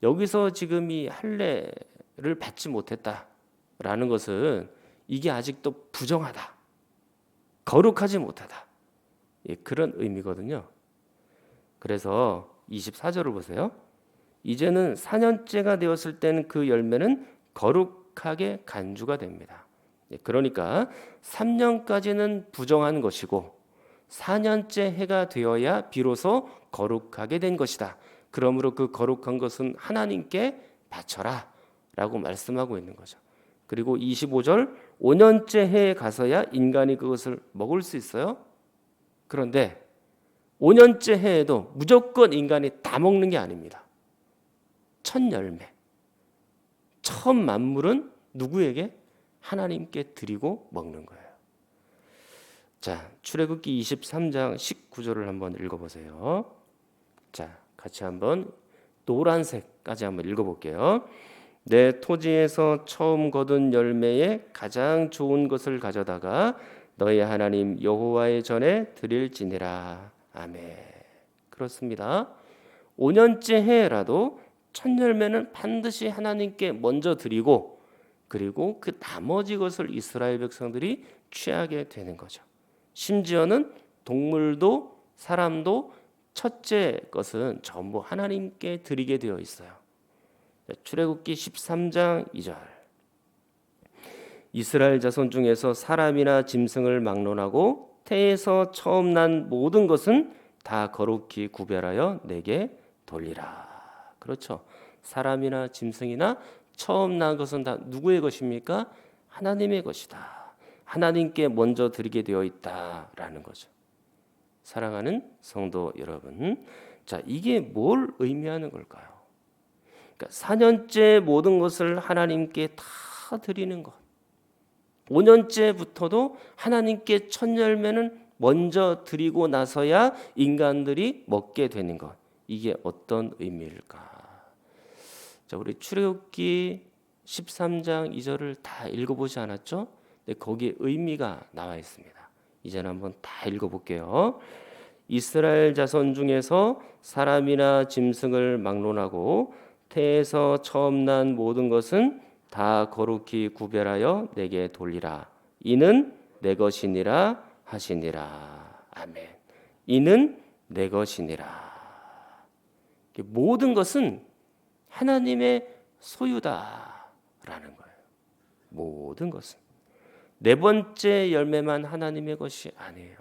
여기서 지금 이 할례를 받지 못했다라는 것은 이게 아직도 부정하다, 거룩하지 못하다, 예, 그런 의미거든요. 그래서 24절을 보세요. 이제는 4년째가 되었을 때는 그 열매는 거룩하게 간주가 됩니다. 예, 그러니까 3년까지는 부정한 것이고 4년째 해가 되어야 비로소 거룩하게 된 것이다. 그러므로 그 거룩한 것은 하나님께 바쳐라 라고 말씀하고 있는 거죠. 그리고 25절 5년째 해에 가서야 인간이 그것을 먹을 수 있어요. 그런데 5년째 해에도 무조건 인간이 다 먹는 게 아닙니다. 첫 열매, 처음 만물은 누구에게? 하나님께 드리고 먹는 거예요. 자, 출애굽기 23장 19절을 한번 읽어보세요. 자, 같이 한번 노란색까지 한번 읽어볼게요. 내 토지에서 처음 거둔 열매에 가장 좋은 것을 가져다가 너희 하나님 여호와의 전에 드릴지니라. 아멘. 그렇습니다. 5년째 해라도 첫 열매는 반드시 하나님께 먼저 드리고 그리고 그 나머지 것을 이스라엘 백성들이 취하게 되는 거죠. 심지어는 동물도 사람도 첫째 것은 전부 하나님께 드리게 되어 있어요. 출애굽기 13장 2절 이스라엘 자손 중에서 사람이나 짐승을 막론하고 태에서 처음 난 모든 것은 다 거룩히 구별하여 내게 돌리라. 그렇죠. 사람이나 짐승이나 처음 난 것은 다 누구의 것입니까? 하나님의 것이다. 하나님께 먼저 드리게 되어 있다라는 거죠. 사랑하는 성도 여러분, 자, 이게 뭘 의미하는 걸까요? 그러니까 4년째 모든 것을 하나님께 다 드리는 것. 5년째부터도 하나님께 첫 열매는 먼저 드리고 나서야 인간들이 먹게 되는 것. 이게 어떤 의미일까? 자, 우리 출애굽기 13장 2절을 다 읽어보지 않았죠? 네, 거기에 의미가 나와 있습니다. 이제는 한번 다 읽어볼게요. 이스라엘 자손 중에서 사람이나 짐승을 막론하고 태에서 처음 난 모든 것은 다 거룩히 구별하여 내게 돌리라. 이는 내 것이니라 하시니라. 아멘. 이는 내 것이니라. 모든 것은 하나님의 소유다라는 거예요. 모든 것은. 네 번째 열매만 하나님의 것이 아니에요.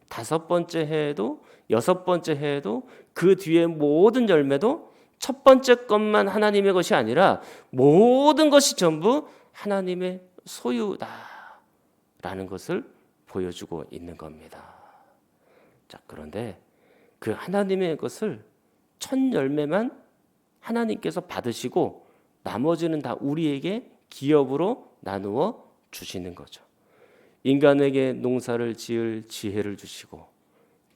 다섯 번째 해에도 여섯 번째 해에도 그 뒤에 모든 열매도 첫 번째 것만 하나님의 것이 아니라 모든 것이 전부 하나님의 소유다라는 것을 보여주고 있는 겁니다. 자, 그런데 그 하나님의 것을 첫 열매만 하나님께서 받으시고 나머지는 다 우리에게 기업으로 나누어 주시는 거죠. 인간에게 농사를 지을 지혜를 주시고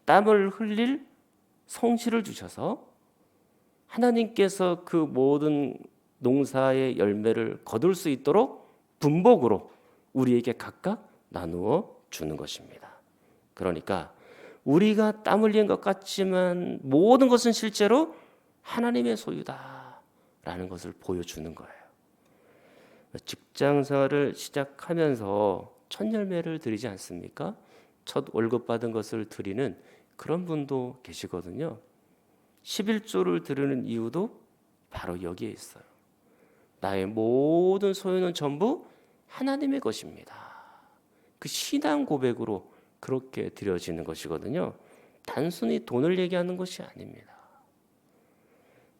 땀을 흘릴 성실을 주셔서 하나님께서 그 모든 농사의 열매를 거둘 수 있도록 분복으로 우리에게 각각 나누어 주는 것입니다. 그러니까 우리가 땀 흘린 것 같지만 모든 것은 실제로 하나님의 소유다라는 것을 보여주는 거예요. 직장 생활을 시작하면서 첫 열매를 드리지 않습니까? 첫 월급 받은 것을 드리는 그런 분도 계시거든요. 11조를 드리는 이유도 바로 여기에 있어요. 나의 모든 소유는 전부 하나님의 것입니다. 그 신앙 고백으로 그렇게 드려지는 것이거든요. 단순히 돈을 얘기하는 것이 아닙니다.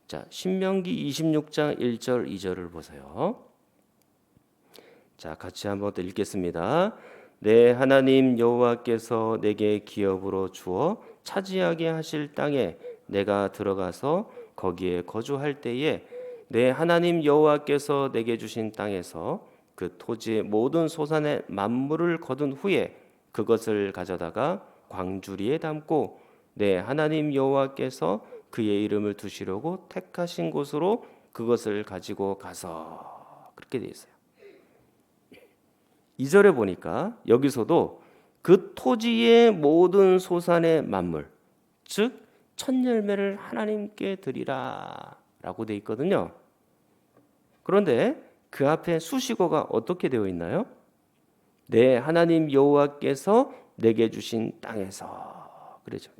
자, 신명기 26장 1절 2절을 보세요. 자, 같이 한번 더 읽겠습니다. 내 하나님 여호와께서 내게 기업으로 주어 차지하게 하실 땅에 내가 들어가서 거기에 거주할 때에 내 하나님 여호와께서 내게 주신 땅에서 그 토지의 모든 소산의 만물을 거둔 후에 그것을 가져다가 광주리에 담고 내 하나님 여호와께서 그의 이름을 두시려고 택하신 곳으로 그것을 가지고 가서, 그렇게 돼 있어요. 2절에 보니까 여기서도 그 토지의 모든 소산의 만물, 즉 첫 열매를 하나님께 드리라 라고 돼 있거든요. 그런데 그 앞에 수식어가 어떻게 되어 있나요? 내 하나님 여호와께서 내게 주신 땅에서. 그렇죠.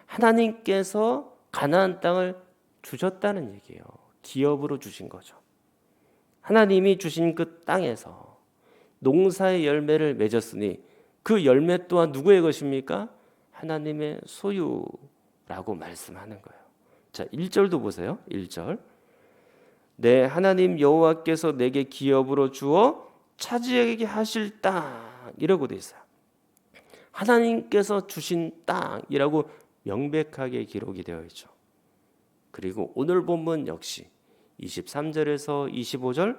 하나님께서 가나안 땅을 주셨다는 얘기예요. 기업으로 주신 거죠. 하나님이 주신 그 땅에서 농사의 열매를 맺었으니 그 열매 또한 누구의 것입니까? 하나님의 소유라고 말씀하는 거예요. 자, 1절도 보세요. 1절. 내 하나님 여호와께서 내게 기업으로 주어 차지하게 하실 땅, 이라고 돼 있어요. 하나님께서 주신 땅이라고 명백하게 기록이 되어 있죠. 그리고 오늘 본문 역시 23절에서 25절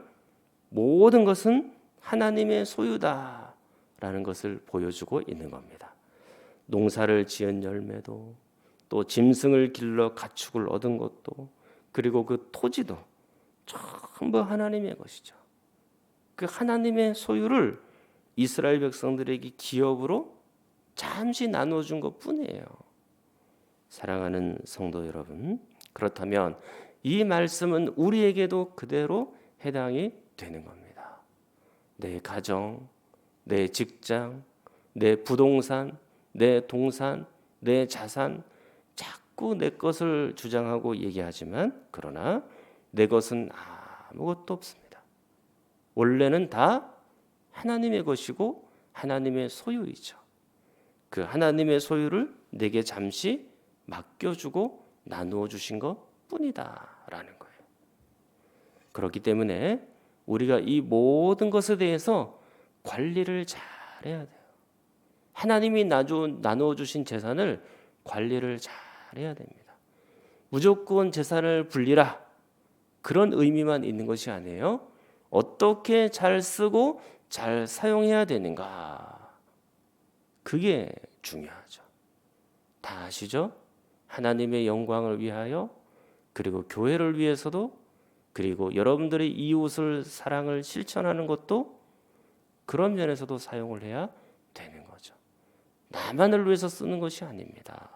모든 것은 하나님의 소유다라는 것을 보여주고 있는 겁니다. 농사를 지은 열매도, 또 짐승을 길러 가축을 얻은 것도, 그리고 그 토지도 전부 하나님의 것이죠. 그 하나님의 소유를 이스라엘 백성들에게 기업으로 잠시 나눠준 것뿐이에요. 사랑하는 성도 여러분, 그렇다면 이 말씀은 우리에게도 그대로 해당이 되는 겁니다. 내 가정, 내 직장, 내 부동산, 내 동산, 내 자산, 자꾸 내 것을 주장하고 얘기하지만 그러나 내 것은 아무것도 없습니다. 원래는 다 하나님의 것이고 하나님의 소유이죠. 그 하나님의 소유를 내게 잠시 맡겨주고 나누어 주신 것 뿐이다라는 거예요. 그렇기 때문에 우리가 이 모든 것에 대해서 관리를 잘해야 돼요. 하나님이 나누어 주신 재산을 관리를 잘해야 됩니다. 무조건 재산을 불리라 그런 의미만 있는 것이 아니에요. 어떻게 잘 쓰고 잘 사용해야 되는가, 그게 중요하죠. 다 아시죠? 하나님의 영광을 위하여, 그리고 교회를 위해서도, 그리고 여러분들의 이웃을 사랑을 실천하는 것도 그런 면에서도 사용을 해야 되는 거죠. 나만을 위해서 쓰는 것이 아닙니다.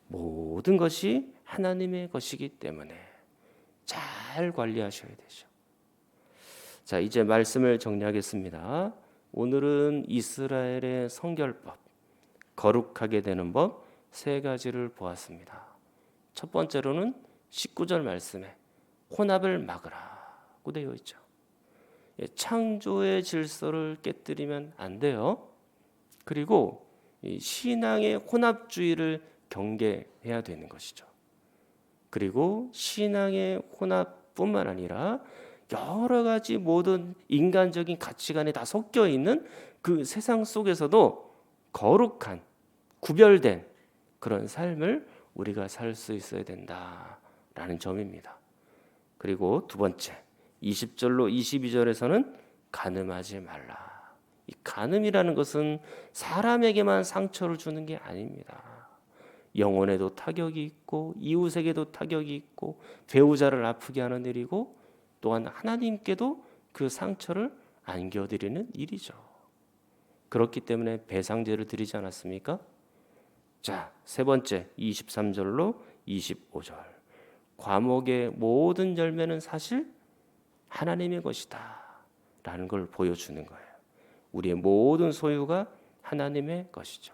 모든 것이 하나님의 것이기 때문에 잘 관리하셔야 되죠. 자, 이제 말씀을 정리하겠습니다. 오늘은 이스라엘의 성결법, 거룩하게 되는 법 세 가지를 보았습니다. 첫 번째로는 19절 말씀에 혼합을 막으라고 되어 있죠. 창조의 질서를 깨뜨리면 안 돼요. 그리고 이 신앙의 혼합주의를 경계해야 되는 것이죠. 그리고 신앙의 혼합뿐만 아니라 여러 가지 모든 인간적인 가치관이 다 섞여 있는 그 세상 속에서도 거룩한, 구별된 그런 삶을 우리가 살 수 있어야 된다라는 점입니다. 그리고 두 번째, 20절로 22절에서는 간음하지 말라. 이 간음이라는 것은 사람에게만 상처를 주는 게 아닙니다. 영혼에도 타격이 있고, 이웃에게도 타격이 있고, 배우자를 아프게 하는 일이고, 또한 하나님께도 그 상처를 안겨드리는 일이죠. 그렇기 때문에 배상제를 드리지 않았습니까? 자, 세 번째, 23절로 25절. 과목의 모든 열매는 사실 하나님의 것이다 라는 걸 보여주는 거예요. 우리의 모든 소유가 하나님의 것이죠.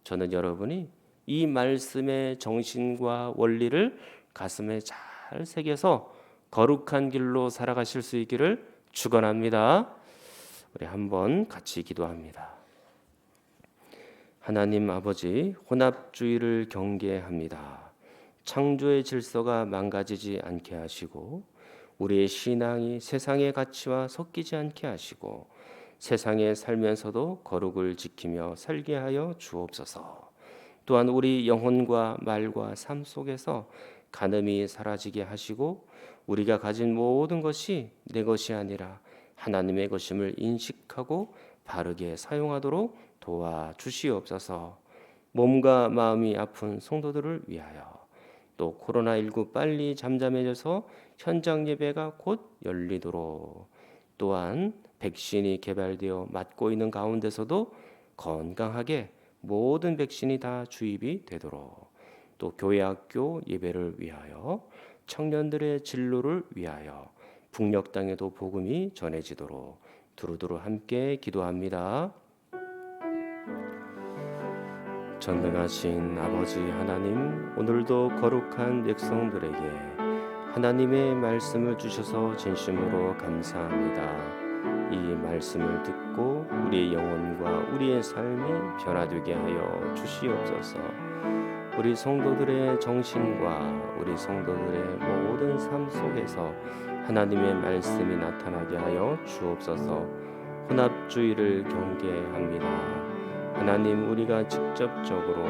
저는 여러분이 이 말씀의 정신과 원리를 가슴에 잘 새겨서 거룩한 길로 살아가실 수 있기를 축원합니다. 우리 한번 같이 기도합니다. 하나님 아버지, 혼합주의를 경계합니다. 창조의 질서가 망가지지 않게 하시고, 우리의 신앙이 세상의 가치와 섞이지 않게 하시고, 세상에 살면서도 거룩을 지키며 살게 하여 주옵소서. 또한 우리 영혼과 말과 삶 속에서 간음이 사라지게 하시고, 우리가 가진 모든 것이 내 것이 아니라 하나님의 것임을 인식하고 바르게 사용하도록 도와주시옵소서. 몸과 마음이 아픈 성도들을 위하여, 또 코로나19 빨리 잠잠해져서 현장 예배가 곧 열리도록, 또한 백신이 개발되어 맞고 있는 가운데서도 건강하게 모든 백신이 다 주입이 되도록, 또 교회 학교 예배를 위하여, 청년들의 진로를 위하여 북녘 땅에도 복음이 전해지도록 두루두루 함께 기도합니다. 전능하신 아버지 하나님, 오늘도 거룩한 백성들에게 하나님의 말씀을 주셔서 진심으로 감사합니다. 이 말씀을 듣고 우리의 영혼과 우리의 삶이 변화되게 하여 주시옵소서. 우리 성도들의 정신과 우리 성도들의 모든 삶 속에서 하나님의 말씀이 나타나게 하여 주옵소서. 혼합주의를 경계합니다. 하나님, 우리가 직접적으로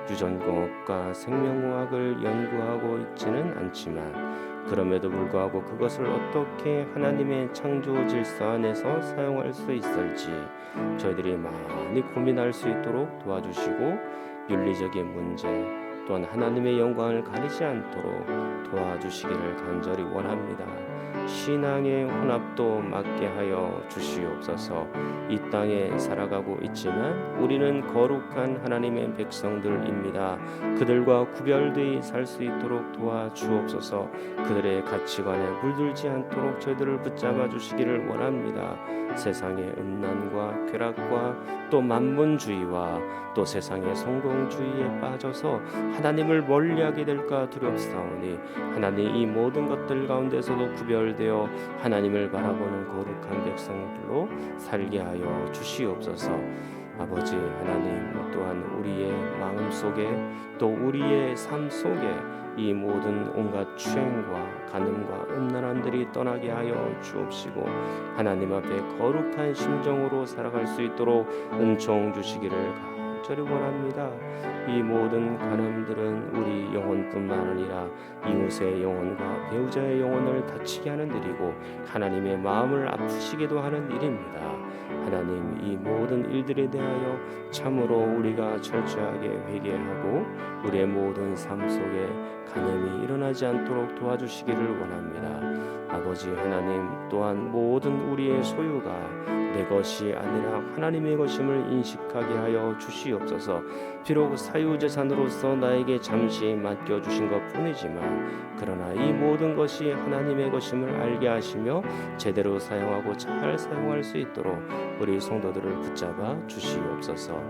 유전공학과 생명공학을 연구하고 있지는 않지만, 그럼에도 불구하고 그것을 어떻게 하나님의 창조 질서 안에서 사용할 수 있을지 저희들이 많이 고민할 수 있도록 도와주시고, 윤리적인 문제 또한 하나님의 영광을 가리지 않도록 도와주시기를 간절히 원합니다. 신앙의 혼합도 맞게 하여 주시옵소서. 이 땅에 살아가고 있지만 우리는 거룩한 하나님의 백성들입니다. 그들과 구별되이 살 수 있도록 도와주옵소서. 그들의 가치관에 물들지 않도록 저희들을 붙잡아 주시기를 원합니다. 세상의 음란과 쾌락과 또 만문주의와 또 세상의 성공주의에 빠져서 하나님을 멀리하게 될까 두렵사오니, 하나님 이 모든 것들 가운데서도 구별되어 하나님을 바라보는 거룩한 백성들로 살게 하여 주시옵소서. 아버지 하나님, 또한 우리의 마음 속에 또 우리의 삶 속에 이 모든 온갖 추행과 간음과 음란함들이 떠나게 하여 주옵시고 하나님 앞에 거룩한 심정으로 살아갈 수 있도록 은총 주시기를 간절히 원합니다. 이 모든 간음들은 우리 영혼뿐만 아니라 이웃의 영혼과 배우자의 영혼을 다치게 하는 일이고 하나님의 마음을 아프시게도 하는 일입니다. 하나님, 이 모든 일들에 대하여 참으로 우리가 철저하게 회개하고 우리의 모든 삶 속에 간음이 일어나지 않도록 도와주시기를 원합니다. 아버지 하나님, 또한 모든 우리의 소유가 내 것이 아니라 하나님의 것임을 인식하게 하여 주시옵소서. 비록 사유재산으로서 나에게 잠시 맡겨주신 것 뿐이지만 그러나 이 모든 것이 하나님의 것임을 알게 하시며 제대로 사용하고 잘 사용할 수 있도록 우리 성도들을 붙잡아 주시옵소서.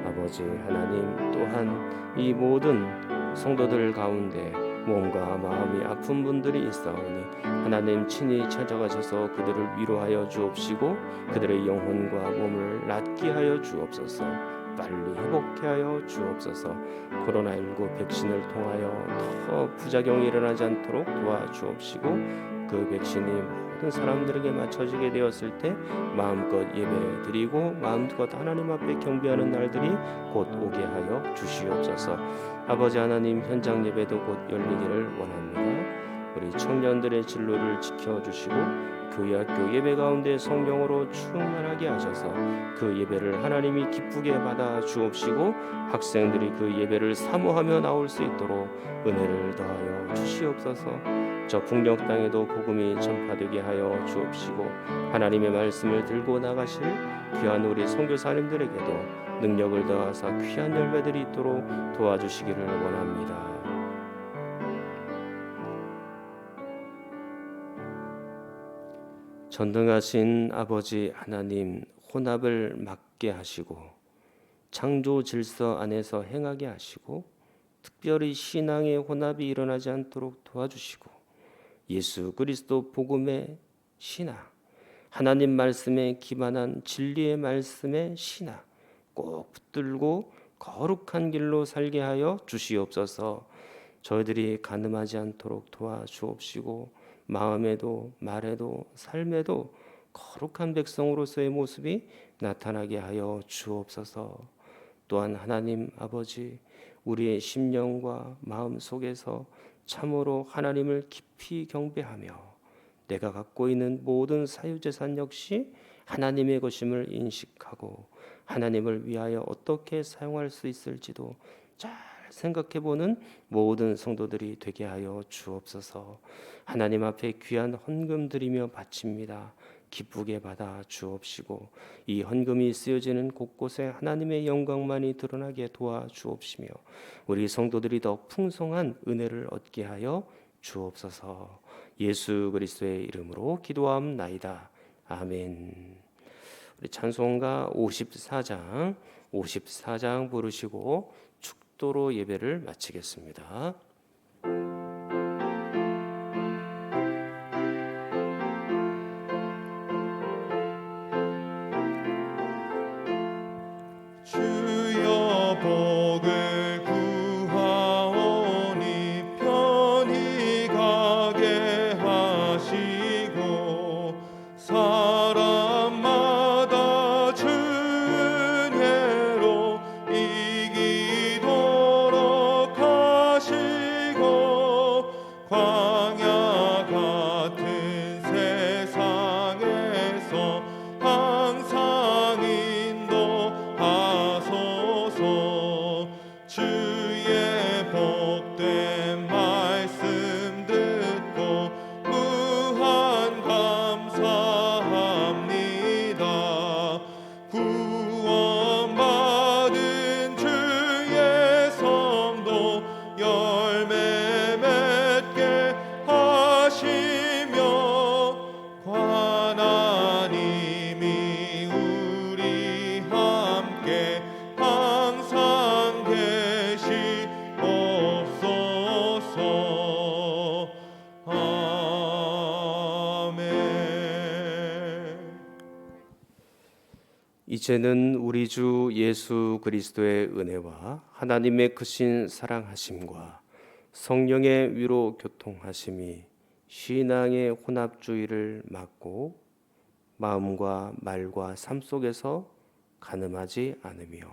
아버지 하나님, 또한 이 모든 성도들 가운데 몸과 마음이 아픈 분들이 있사오니 하나님 친히 찾아가셔서 그들을 위로하여 주옵시고 그들의 영혼과 몸을 낫게 하여 주옵소서. 빨리 회복케 하여 주옵소서. 코로나19 백신을 통하여 더 부작용이 일어나지 않도록 도와주옵시고 그 백신이 모든 사람들에게 맞춰지게 되었을 때 마음껏 예배 드리고 마음껏 하나님 앞에 경배하는 날들이 곧 오게 하여 주시옵소서. 아버지 하나님, 현장 예배도 곧 열리기를 원합니다. 우리 청년들의 진로를 지켜주시고 교회 학교 예배 가운데 성령으로 충만하게 하셔서 그 예배를 하나님이 기쁘게 받아 주옵시고 학생들이 그 예배를 사모하며 나올 수 있도록 은혜를 더하여 주시옵소서. 저 풍력 땅에도 복음이 전파되게 하여 주옵시고 하나님의 말씀을 들고 나가실 귀한 우리 선교사님들에게도 능력을 더하사 귀한 열매들이 있도록 도와주시기를 원합니다. 전능하신 아버지 하나님, 혼합을 막게 하시고 창조 질서 안에서 행하게 하시고 특별히 신앙의 혼합이 일어나지 않도록 도와주시고 예수 그리스도 복음의 신앙, 하나님 말씀에 기반한 진리의 말씀의 신앙 꼭 붙들고 거룩한 길로 살게 하여 주시옵소서. 저희들이 간음하지 않도록 도와주옵시고 마음에도 말에도 삶에도 거룩한 백성으로서의 모습이 나타나게 하여 주옵소서. 또한 하나님 아버지, 우리의 심령과 마음 속에서 참으로 하나님을 깊이 경배하며 내가 갖고 있는 모든 사유재산 역시 하나님의 것임을 인식하고 하나님을 위하여 어떻게 사용할 수 있을지도 잘 생각해보는 모든 성도들이 되게 하여 주옵소서. 하나님 앞에 귀한 헌금 드리며 바칩니다. 기쁘게 받아 주옵시고 이 헌금이 쓰여지는 곳곳에 하나님의 영광만이 드러나게 도와주옵시며 우리 성도들이 더 풍성한 은혜를 얻게 하여 주옵소서. 예수 그리스도의 이름으로 기도함나이다. 아멘. 우리 찬송가 54장 부르시고 축도로 예배를 마치겠습니다. 주여 복을 구하오니 편히 가게 하시고 사람마다 주은혜로 이기도록 하시고 이제는 우리 주 예수 그리스도의 은혜와 하나님의 크신 사랑하심과 성령의 위로 교통하심이 신앙의 혼합주의를 막고 마음과 말과 삶 속에서 가늠하지 않으며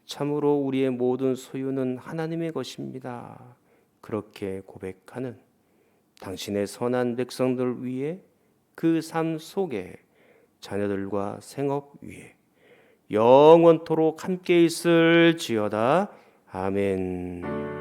참으로 우리의 모든 소유는 하나님의 것입니다. 그렇게 고백하는 당신의 선한 백성들 위해 그 삶 속에 자녀들과 생업 위에 영원토록 함께 있을지어다. 아멘.